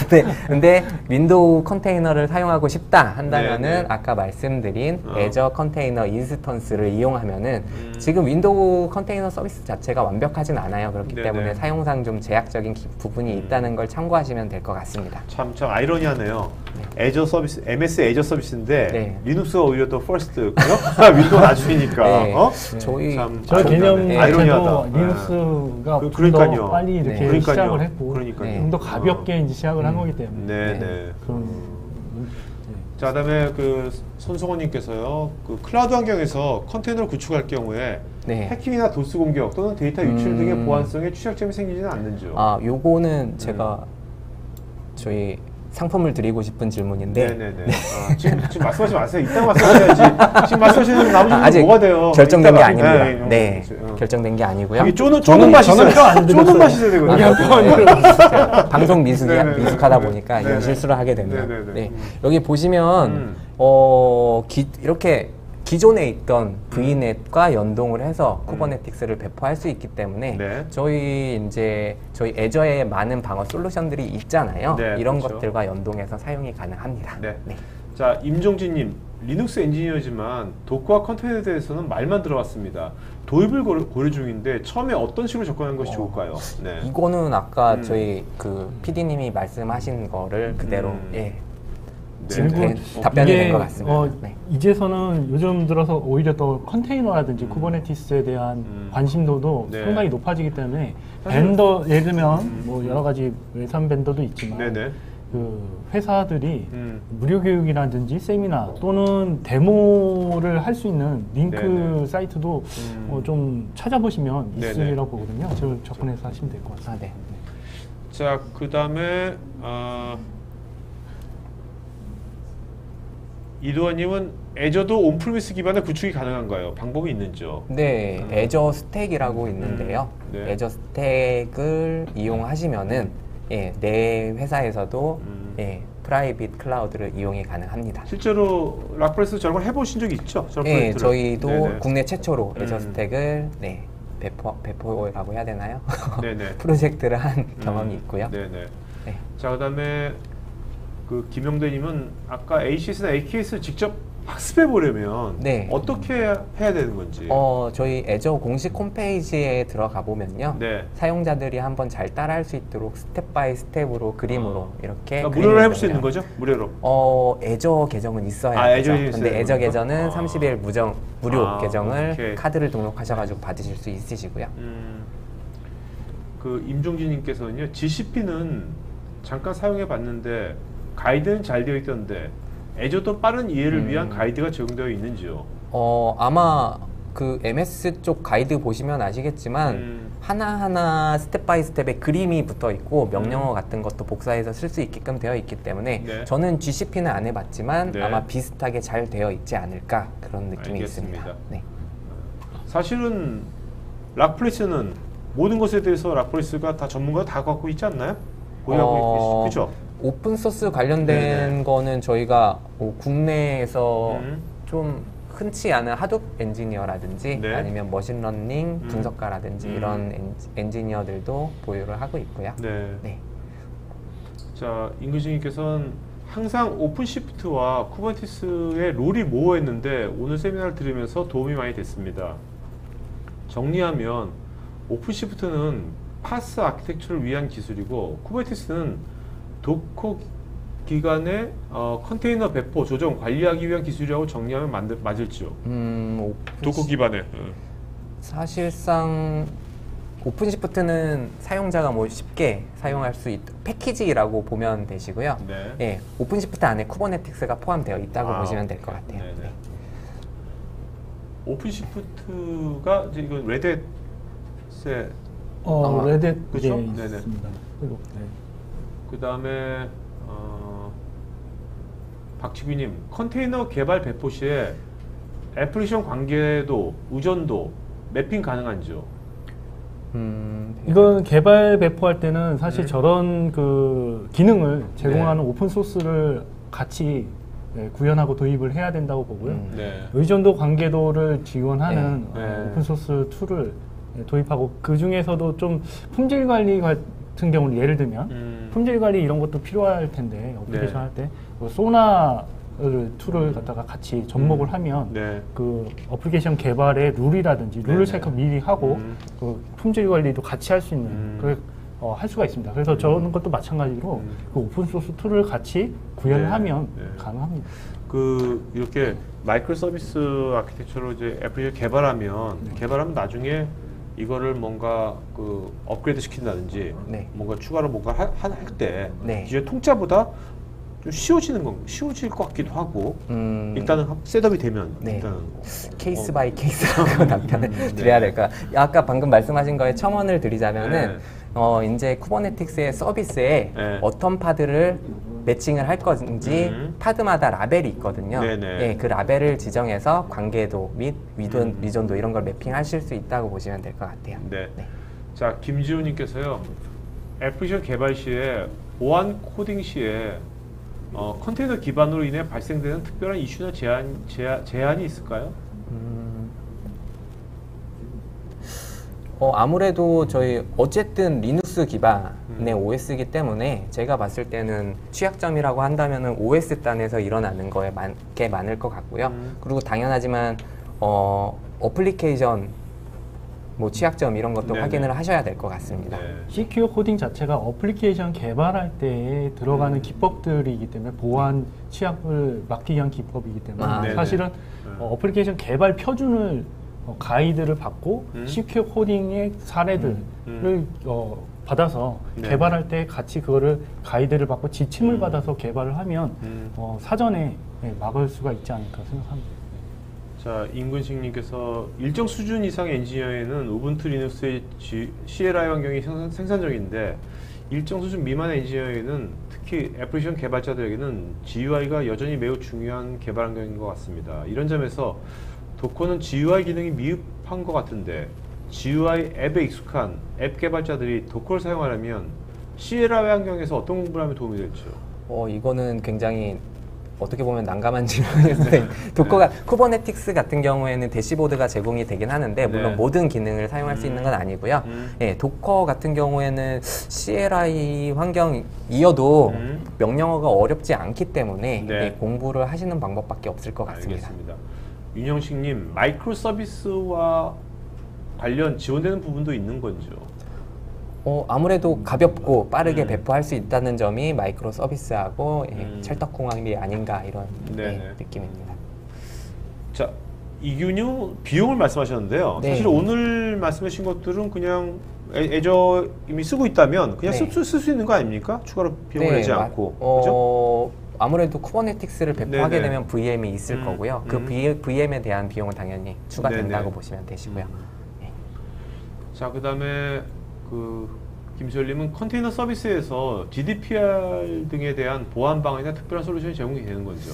네. 근데 윈도우 컨테이너를 사용하고 싶다 한다면은 네, 네. 아까 말씀드린 애저 컨테이너 인스턴스를 이용하면은 지금 윈도우 컨테이너 서비스 자체가 완벽하진 않아요. 그렇기 네, 때문에 네. 사용상 좀 제약적인 부분이 있다는 걸 참고하시면 될 것 같습니다. 참 아이러니하네요. 애저 서비스, MS 애저 서비스인데 네. 리눅스가 오히려 더 퍼스트고요. 윈도우 나중이니까. 네. 저희 저 개념 아이러니하다. 자체도 리눅스가 좀 그러니까요. 더 빨리 이렇게 네. 시작을 했고 그러니까요. 좀 더 가볍게 이제 시작을 한 거기 때문에 네. 그런 자, 그다음에 손성호님께서요, 클라우드 환경에서 컨테이너를 구축할 경우에 네. 해킹이나 도스 공격 또는 데이터 유출 등의 보안성에 취약점이 생기지는 않는지요? 요거는 제가 저희 상품을 드리고 싶은 질문인데 네네네. 지금 말씀하지 마세요. 이따가 말씀하셔야지. 지금 말씀하시는 나머지 아직 뭐가 돼요? 결정된 게 이따가. 아닙니다. 네, 그렇죠. 결정된 게 아니고요. 이게 쪼는 맛이 있어요. 쪼는 맛이 있어야 되거든요. 방송 네네네. 미숙하다 보니까 네네. 이런 실수를 하게 되네요. 네네네. 네. 여기 보시면 이렇게 기존에 있던 V넷과 연동을 해서 쿠버네티스를 배포할 수 있기 때문에 네. 저희 애저에 많은 방어 솔루션들이 있잖아요. 네, 이런 그렇죠. 것들과 연동해서 사용이 가능합니다. 네. 자, 임종진님, 리눅스 엔지니어지만 도커와 컨테이너에 대해서는 말만 들어봤습니다. 도입을 고려 중인데 처음에 어떤 식으로 접근하는 것이 좋을까요? 네. 이거는 아까 저희 그 PD님이 말씀하신 거를 그대로 네. 지금 그리고 답변이 이게, 된 것 같습니다. 네. 이제서는 요즘 들어서 오히려 더 컨테이너라든지 쿠버네티스에 대한 관심도도 네. 상당히 높아지기 때문에 사실- 벤더 예를 들면 뭐 여러 가지 외산 벤더도 있지만 네네. 그 회사들이 음. 무료 교육이라든지 세미나 또는 데모를 할 수 있는 링크 네네. 사이트도 좀 찾아보시면 네네. 있으리라고 보거든요. 저 접근해서 하시면 될 것 같습니다. 아, 네. 자, 그 다음에 이도환님은 애저도 온프리미스 기반의 구축이 가능한가요? 방법이 있는지요? 네, 애저 스택이라고 있는데요. 네. 애저 스택을 이용하시면은 내 회사에서도 프라이빗 클라우드를 이용이 가능합니다. 실제로 락프레스 저런 걸 해보신 적이 있죠? 저런 네, 프로젝트를? 저희도 네네. 국내 최초로 애저 음. 스택을 배포라고 해야 되나요? 네네. 프로젝트를 한 경험이 있고요. 네네. 네. 자, 그다음에 그 김영대님은 아까 ACS나 AKS 직접 학습해 보려면 네. 어떻게 해야 되는 건지. 저희 애저 공식 홈페이지에 들어가 보면요. 네. 사용자들이 한번 잘 따라할 수 있도록 스텝 바이 스텝으로 그림으로 이렇게 그러니까 무료로 해볼 수 그림을 있는 거죠? 무료로. 애저 계정은 있어야 아, 되죠. 애저 있어야 근데 애저 되는 계정은 건가? 30일 무료 아, 계정을 오케이. 카드를 등록하셔가지고 받으실 수 있으시고요. 그 임종진님께서는요, GCP는 잠깐 사용해 봤는데 가이드는 잘 되어 있던데 애저도 빠른 이해를 위한 가이드가 적용되어 있는지요? 아마 그 MS 쪽 가이드 보시면 아시겠지만 하나하나 스텝 바이 스텝에 그림이 붙어 있고 명령어 같은 것도 복사해서 쓸 수 있게끔 되어 있기 때문에 네. 저는 GCP는 안 해봤지만 네. 아마 비슷하게 잘 되어 있지 않을까 그런 느낌이 알겠습니다. 있습니다. 네. 사실은 락플레스는 모든 것에 대해서 락플레스가 다 전문가가 다 갖고 있지 않나요? 보유하고 그죠? 오픈 소스 관련된 네네. 거는 저희가 국내에서 음. 좀 흔치 않은 하둡 엔지니어라든지 네. 아니면 머신러닝 분석가라든지 이런 엔지니어들도 보유를 하고 있고요. 네. 네. 자, 임근식님께서는 항상 오픈시프트와 쿠버네티스의 롤이 모호했는데 오늘 세미나를 들으면서 도움이 많이 됐습니다. 정리하면 오픈시프트는 파스 아키텍처를 위한 기술이고 쿠버네티스는 도커 기간의 컨테이너 배포, 조정, 관리하기 위한 기술이라고 정리하면 맞을지요? 도커 기반의. 사실상 오픈시프트는 사용자가 뭐 쉽게 사용할 수 있도록 패키지라고 보면 되시고요. 네. 예, 오픈시프트 안에 쿠버네티스가 포함되어 있다고 보시면 될 것 같아요. 네네. 네. 오픈시프트가 이제 이건 레드햇의 레딧 그쵸? 예, 네네. 있습니다. 그리고, 네. 그 다음에 박치규님, 컨테이너 개발 배포 시에 애플리케이션 관계도, 의존도 매핑 가능한지요? 이건 개발 배포할 때는 사실 저런 그 기능을 제공하는 네. 오픈 소스를 같이 구현하고 도입을 해야 된다고 보고요. 네. 의존도 관계도를 지원하는 네. 네. 오픈 소스 툴을 도입하고 그 중에서도 좀 품질 관리 같은 경우는 예를 들면 품질 관리 이런 것도 필요할 텐데 어플리케이션 네. 할 때 소나 툴을 갖다가 같이 접목을 하면 네. 그 어플리케이션 개발의 룰이라든지 룰을 네네. 체크 미리 하고 그 품질 관리도 같이 할 수 있는 그걸 할 수가 있습니다. 그래서 저런 것도 마찬가지로 그 오픈 소스 툴을 같이 구현을 네. 하면 네. 가능합니다. 그 이렇게 마이크로 서비스 아키텍처로 이제 애플리케이션 개발하면 나중에 이거를 뭔가 그 업그레이드 시킨다든지 네. 뭔가 추가로 뭔가 할 때 네. 이제 통짜보다 좀 쉬워질 것 같기도 하고 일단은 셋업이 되면 네. 일단은 케이스 바이 케이스라고 답변을 드려야 될까? 아까 방금 말씀하신 거에 첨언을 드리자면은 이제 쿠버네티스의 서비스에 네. 어떤 파드를 매칭을 할 건지 파드마다 라벨이 있거든요. 네네. 예, 그 라벨을 지정해서 관계도 및 위존도 이런 걸 매핑하실 수 있다고 보시면 될 것 같아요. 네. 네. 자, 김지호님께서요. 애플리케이션 개발 시에 보안 코딩 시에 컨테이너 기반으로 인해 발생되는 특별한 이슈나 제한이 있을까요? 아무래도 저희 어쨌든 리눅스 기반의 OS이기 때문에 제가 봤을 때는 취약점이라고 한다면은 OS 단에서 일어나는 거에 게 많을 것 같고요. 그리고 당연하지만 어플리케이션 뭐 취약점 이런 것도 네네. 확인을 하셔야 될 것 같습니다. 네. CQO 코딩 자체가 어플리케이션 개발할 때 들어가는 기법들이기 때문에 보안 취약을 막기 위한 기법이기 때문에 아, 네네. 사실은 어플리케이션 개발 표준을 가이드를 받고 CQO 코딩의 사례들을 받아서 네. 개발할 때 같이 그거를 가이드를 받고 지침을 받아서 개발을 하면 사전에 막을 수가 있지 않을까 생각합니다. 자, 임근식님께서 일정 수준 이상의 엔지니어에는 우분투 리눅스의 CLI 환경이 생산적인데 일정 수준 미만의 엔지니어에는 특히 애플리케이션 개발자들에게는 GUI가 여전히 매우 중요한 개발 환경인 것 같습니다. 이런 점에서 도커는 GUI 기능이 미흡한 것 같은데 GUI 앱에 익숙한 앱 개발자들이 도커를 사용하려면 CLI 환경에서 어떤 공부를 하면 도움이 될지요? 이거는 굉장히 어떻게 보면 난감한 질문인데 도커가 쿠버네티스 같은 경우에는 대시보드가 제공이 되긴 하는데 물론 네. 모든 기능을 사용할 수 있는 건 아니고요. 예, 도커 같은 경우에는 CLI 환경이어도 명령어가 어렵지 않기 때문에 네. 예, 공부를 하시는 방법밖에 없을 것 같습니다. 알겠습니다. 윤영식님, 마이크로 서비스와 관련 지원되는 부분도 있는 건지요? 아무래도 가볍고 빠르게 배포할 수 있다는 점이 마이크로 서비스하고 예, 찰떡궁합이 아닌가 이런 네네. 예, 느낌입니다. 자, 이균용 비용을 말씀하셨는데요. 네. 사실 오늘 말씀하신 것들은 그냥 애저 이미 쓰고 있다면 그냥 네. 쓸 수 있는 거 아닙니까? 추가로 비용을 내지 않고. 그죠? 아무래도 쿠버네티스를 배포하게 네네. 되면 VM이 있을 거고요. 그 VM에 대한 비용은 당연히 추가된다고 네네. 보시면 되시고요. 예. 자, 그다음에 김수열님은 컨테이너 서비스에서 GDPR 등에 대한 보안 방안이나 특별한 솔루션이 제공이 되는 거죠.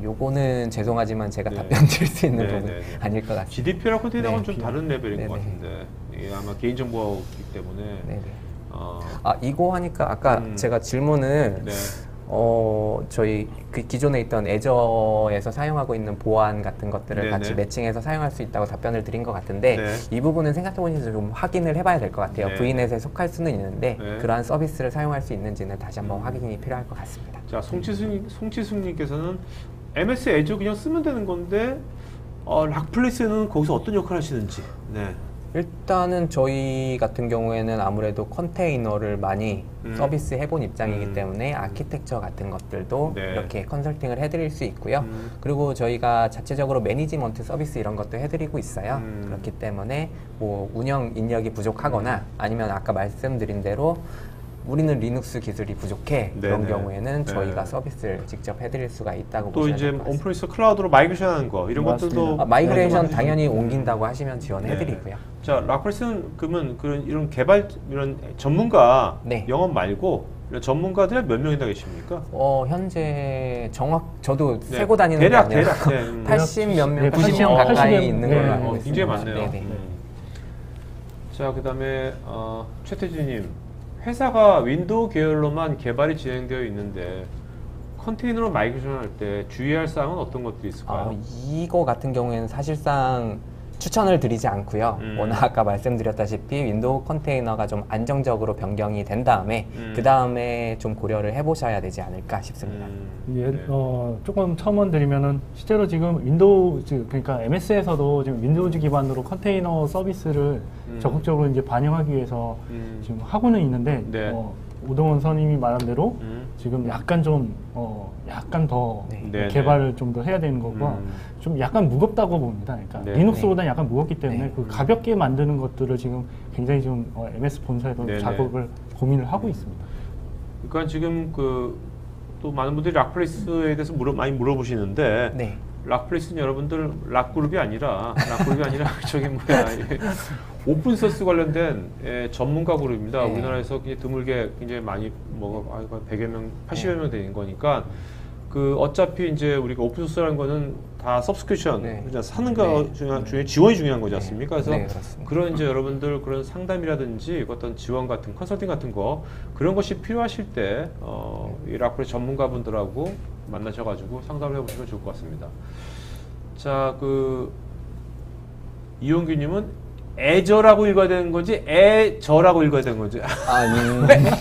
요거는 죄송하지만 제가 네. 답변 드릴 수 있는 네, 부분 네, 네. 아닐 것 같습니다. GDPR하고 컨테이너는 네. 좀 다른 레벨인 것 네네. 같은데 이게 아마 개인정보이기 때문에 네네. 어, 이거 하니까 아까 제가 질문을 네. 저희 그 기존에 있던 애저에서 사용하고 있는 보안 같은 것들을 네네. 같이 매칭해서 사용할 수 있다고 답변을 드린 것 같은데 네. 이 부분은 생각해보니 좀 확인을 해봐야 될 것 같아요. 네. VNet에 속할 수는 있는데 네. 그러한 서비스를 사용할 수 있는지는 다시 한번 확인이 필요할 것 같습니다. 자, 송치숙님께서는 MS 애저 그냥 쓰면 되는 건데 락플레이스는 거기서 어떤 역할을 하시는지. 네. 일단은 저희 같은 경우에는 아무래도 컨테이너를 많이 서비스 해본 입장이기 때문에 아키텍처 같은 것들도 네. 이렇게 컨설팅을 해드릴 수 있고요. 그리고 저희가 자체적으로 매니지먼트 서비스 이런 것도 해드리고 있어요. 그렇기 때문에 뭐 운영 인력이 부족하거나 아니면 아까 말씀드린 대로 우리는 리눅스 기술이 부족해 그런 네네. 경우에는 네. 저희가 서비스를 직접 해드릴 수가 있다고 또 보시면 이제 될 것 같습니다. 온프레미스 클라우드로 마이그레이션하는 거 이런 맞습니다. 것들도 마이그레이션 해주시고. 당연히 옮긴다고 하시면 지원해드리고요. 자, 락플레이스는 그러면 이런 개발 이런 전문가 네. 영업 말고 이런 전문가들 몇 명이나 계십니까? 현재 저도 네. 세고 다니는 대략 게 아니라 네. 80 몇 명, 네, 90명 80명 가까이 있는 걸로 네. 알고 있습니다. 굉장히 많네요. 네네. 자, 그다음에 최태진님, 회사가 윈도우 계열로만 개발이 진행되어 있는데 컨테이너로 마이그레이션 할 때 주의할 사항은 어떤 것들이 있을까요? 이거 같은 경우에는 사실상 추천을 드리지 않고요. 워낙 아까 말씀드렸다시피 윈도우 컨테이너가 좀 안정적으로 변경이 된 다음에 그 다음에 좀 고려를 해보셔야 되지 않을까 싶습니다. 예, 네. 조금 첨언 드리면은 실제로 지금 그러니까 MS에서도 지금 윈도우즈 기반으로 컨테이너 서비스를 적극적으로 이제 반영하기 위해서 지금 하고는 있는데 네. 오동원 선임이 말한 대로 지금 약간 약간 더 네. 네, 개발을 좀 더 해야 되는 거고 좀 약간 무겁다고 봅니다. 그러니까 네. 리눅스보다는 약간 무겁기 때문에 네. 그 가볍게 만드는 것들을 지금 굉장히 좀 MS 본사에서 네, 네. 작업을 고민을 하고 있습니다. 그러니까 지금 또 많은 분들이 락플레이스에 대해서 많이 물어보시는데 네. 락플레이스는 여러분들 락그룹이 아니라 저기 뭐야 오픈 소스 관련된 전문가 그룹입니다. 네. 우리나라에서 굉장히 드물게 굉장히 많이 100여 명, 80여 명 되는 거니까 어차피 이제 우리가 오픈 소스라는 거는 다 서브스크립션 네. 그냥 사는 거 중에 지원이 중요한 거지 않습니까? 그래서 네, 그렇습니다. 그런 이제 여러분들 그런 상담이라든지 어떤 지원 같은 컨설팅 같은 거 그런 것이 필요하실 때 이 락플레이스 전문가분들하고 만나셔가지고 상담을 해보시면 좋을 것 같습니다. 자, 이용규님은 애저라고 읽어야 되는 건지 애저라고 읽어야 되는 건지.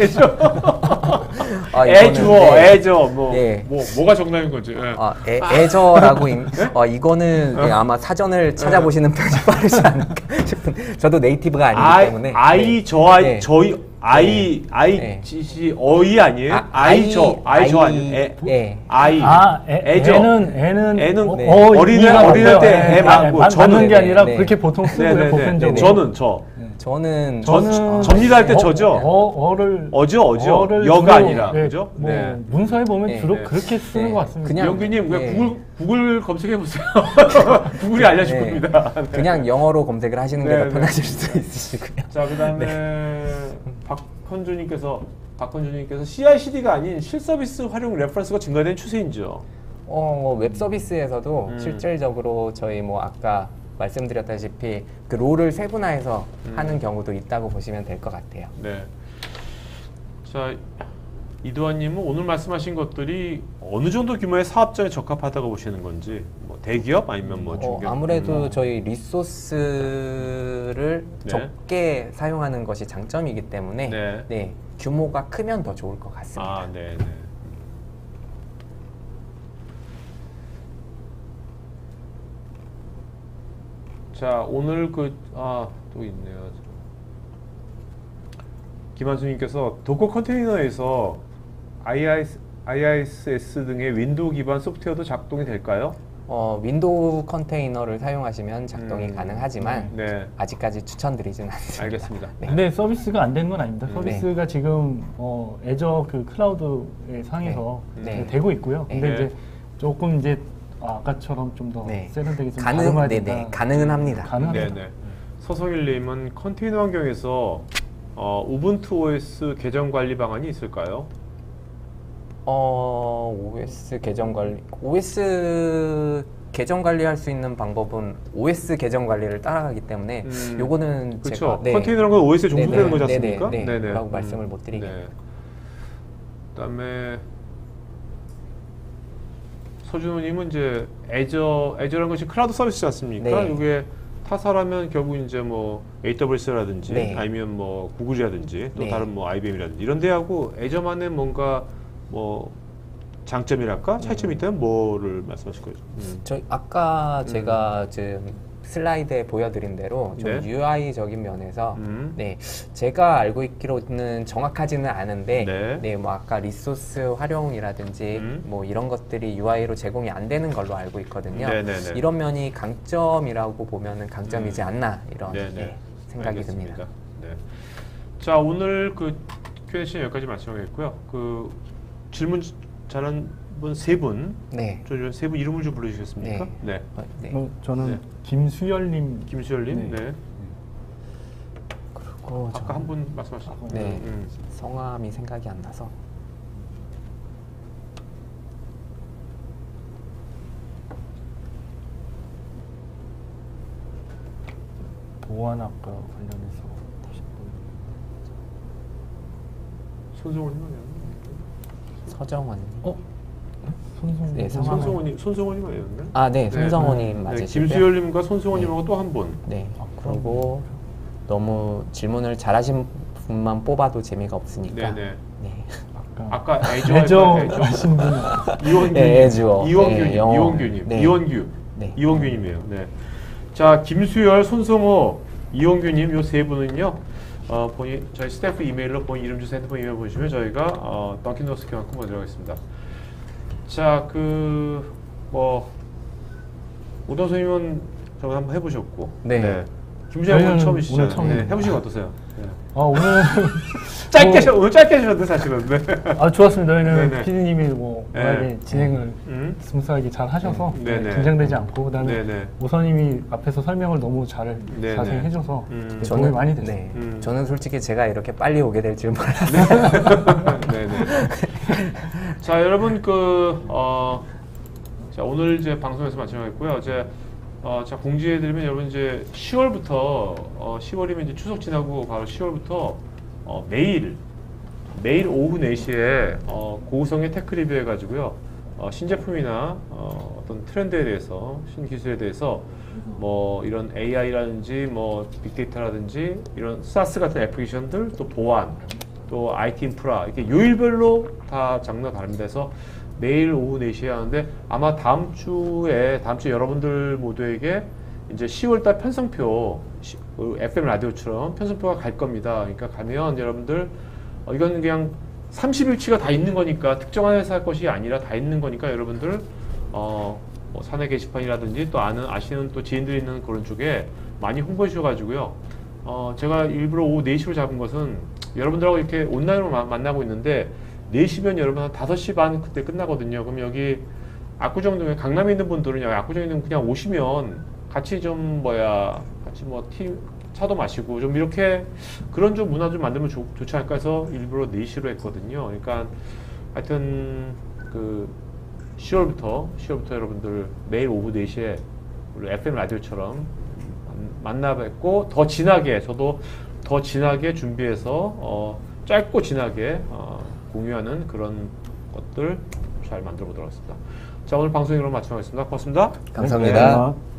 애저. 애주어, 네. 애저 예. 뭐가 정답인 거지? 예. 애저라고 이거는 아마 사전을 찾아보시는 편이 빠르지 않을까 싶은. 저도 네이티브가 아니기 때문에. 아이 저아이 저희 아이 지 어이 아니에요? 아이 저 아니에요? 아이 애저. 애는 어린애 때 애 맞고 맞는 게 아니라 네. 그렇게 보통 쓰고요. 보편적으로. 저는 접니다 할 때 저죠? 어죠. 어를 여가 주로, 아니라 네, 그죠? 뭐 네. 문서에 보면 네. 주로 네. 그렇게 쓰는 네. 것 같습니다. 그냥 영규님 네. 구글 검색해 보세요. 구글이 알려줄 네. 겁니다. 그냥 영어로 검색을 하시는 게 네, 더 네. 편하실 수 있으시고요. 자, 그다음에 박헌주님께서 CI/CD가 아닌 실서비스 활용 레퍼런스가 증가된 추세인지요. 웹 서비스에서도 실질적으로 저희 뭐 아까 말씀드렸다시피 그 롤을 세분화해서 하는 경우도 있다고 보시면 될 것 같아요. 네. 자, 이두환님은 오늘 말씀하신 것들이 어느 정도 규모의 사업장에 적합하다고 보시는 건지, 뭐 대기업 아니면 뭐 중기업? 아무래도 저희 리소스를 네. 적게 사용하는 것이 장점이기 때문에 네. 네, 규모가 크면 더 좋을 것 같습니다. 아, 네. 자, 오늘 또 있네요. 김한수님께서 도커 컨테이너에서 IIS 등의 윈도우 기반 소프트웨어도 작동이 될까요? 윈도우 컨테이너를 사용하시면 작동이 가능하지만 네, 아직까지 추천드리진 않습니다. 알겠습니다. 네. 근데 서비스가 안 되는 건 아닙니다. 네. 서비스가 지금 애저 그 클라우드의 상에서 네. 되고 있고요. 근데 네. 이제 조금 이제 아까처럼 좀 더 네. 세련되게 좀 다듬어야 된다. 가능은 합니다. 가능합니다. 네네. 서성일님은 컨테이너 환경에서 우분투 OS 계정 관리 방안이 있을까요? OS 계정 관리할 수 있는 방법은 OS 계정 관리를 따라가기 때문에 요거는 그렇죠. 제가 컨테이너라는 건 OS에 종속되는 거지 네네, 않습니까? 네네. 라고 말씀을 못 드리겠네요. 네. 그다음에 서준호님은 이제 애저라는 것이 클라우드 서비스지 않습니까? 네. 이게 타사라면 결국 이제 뭐 AWS라든지 네. 아니면 뭐 구글이라든지 또 네. 다른 뭐 IBM이라든지 이런 데하고 애저만의 뭔가 뭐 장점이랄까 차이점이 있다면 뭐를 말씀하실 거죠? 저 아까 제가 지금 슬라이드에 보여드린 대로 좀 네. UI적인 면에서 네, 제가 알고 있기로는 정확하지는 않은데 네. 뭐 아까 리소스 활용이라든지 뭐 이런 것들이 UI로 제공이 안 되는 걸로 알고 있거든요. 네네네. 이런 면이 강점이라고 보면은 강점이지 않나 이런 네네. 생각이 알겠습니다. 듭니다. 네. 자, 오늘 그 Q&A 시간 여기까지 마치겠고요. 그 질문 잘한 분 세 분, 네. 세 분 이름을 좀 불러주시겠습니까? 네. 네. 저는 네. 김수열님. 김수열님, 네. 네. 그리고 아까 한 분 말씀하셨죠? 네. 성함이 생각이 안 나서. 보안학과 관련해서 하신 분. 손성원님 아니에요? 서정원님. 손송. 네, 성함은- 손성원님 아니었나요? 아, 네, 네. 손정원님 네, 맞으시고요. 김수열님과 손성원님하고 또 한 분. 네. 그리고 너무 질문을 잘하신 분만 뽑아도 재미가 없으니까. 네네. 네. 아까 애저 하신 분. 이원규, 네, 애주어. 이원규님, 네, 영어. 이원규님, 네. 이원규, 네. 이원규님이에요. 네. 자, 김수열, 손성호, 이원규님 요 세 분은요. 본인 저희 스태프 이메일로 본인 이름 주소 핸드폰 이메일 보시면 저희가 던킨도스 교환 쿠폰 드리겠습니다. 자, 오던 선생님은 저번 한번 해보셨고, 네. 김수열은 저희는 처음이시잖아요. 오늘 처음이에요. 네, 해보신 거 어떠세요? 네. 오늘 오늘 짧게 하셨는데 사실은. 네. 좋았습니다. 왜냐면 네네. PD님이 네. 워낙에 진행을 스무스하게 잘 하셔서 네네. 긴장되지 않고 그다음에 네네. 오선님이 앞에서 설명을 너무 잘 네네. 자세히 해줘서 음. 도움이 많이 됐어요. 네. 저는 솔직히 제가 이렇게 빨리 오게 될 줄 몰랐어요. 네네. 자, 여러분 자, 오늘 이제 방송에서 마치겠고요. 이제 자, 공지해드리면 여러분 이제 10월부터 10월이면 이제 추석 지나고 바로 10월부터 매일 오후 4시에 고우성의 테크 리뷰 해가지고요. 신제품이나 어떤 트렌드에 대해서, 신기술에 대해서 뭐 이런 AI라든지 뭐 빅데이터라든지 이런 SaaS 같은 애플리케이션들, 또 보안, 또 IT 인프라, 이렇게 요일별로 다 장르가 다릅니다. 그래서 내일 오후 4시에 하는데 아마 다음 주에 여러분들 모두에게 이제 10월달 편성표, FM 라디오처럼 편성표가 갈 겁니다. 그러니까 가면 여러분들 이건 그냥 30일치가 다 있는 거니까, 특정한 회사 것이 아니라 다 있는 거니까 여러분들 뭐 사내 게시판이라든지 또 아시는 또 지인들이 있는 그런 쪽에 많이 홍보해 주셔가지고요. 제가 일부러 오후 4시로 잡은 것은 여러분들하고 이렇게 온라인으로 만나고 있는데 4시면 여러분 한 5시 반 그때 끝나거든요. 그럼 여기 압구정동에 강남에 있는 분들은 여기 압구정에 있는 그냥 오시면 같이 같이 뭐 차도 마시고 좀 이렇게 그런 좀 문화 좀 만들면 좋지 않을까 해서 일부러 4시로 했거든요. 그러니까 하여튼 그 10월부터 여러분들 매일 오후 4시에 우리 FM 라디오처럼 만나 뵙고 더 진하게, 저도 더 진하게 준비해서 짧고 진하게 공유하는 그런 것들 잘 만들어 보도록 하겠습니다. 자, 오늘 방송이 그럼 마치도록 하겠습니다. 고맙습니다. 감사합니다. 네.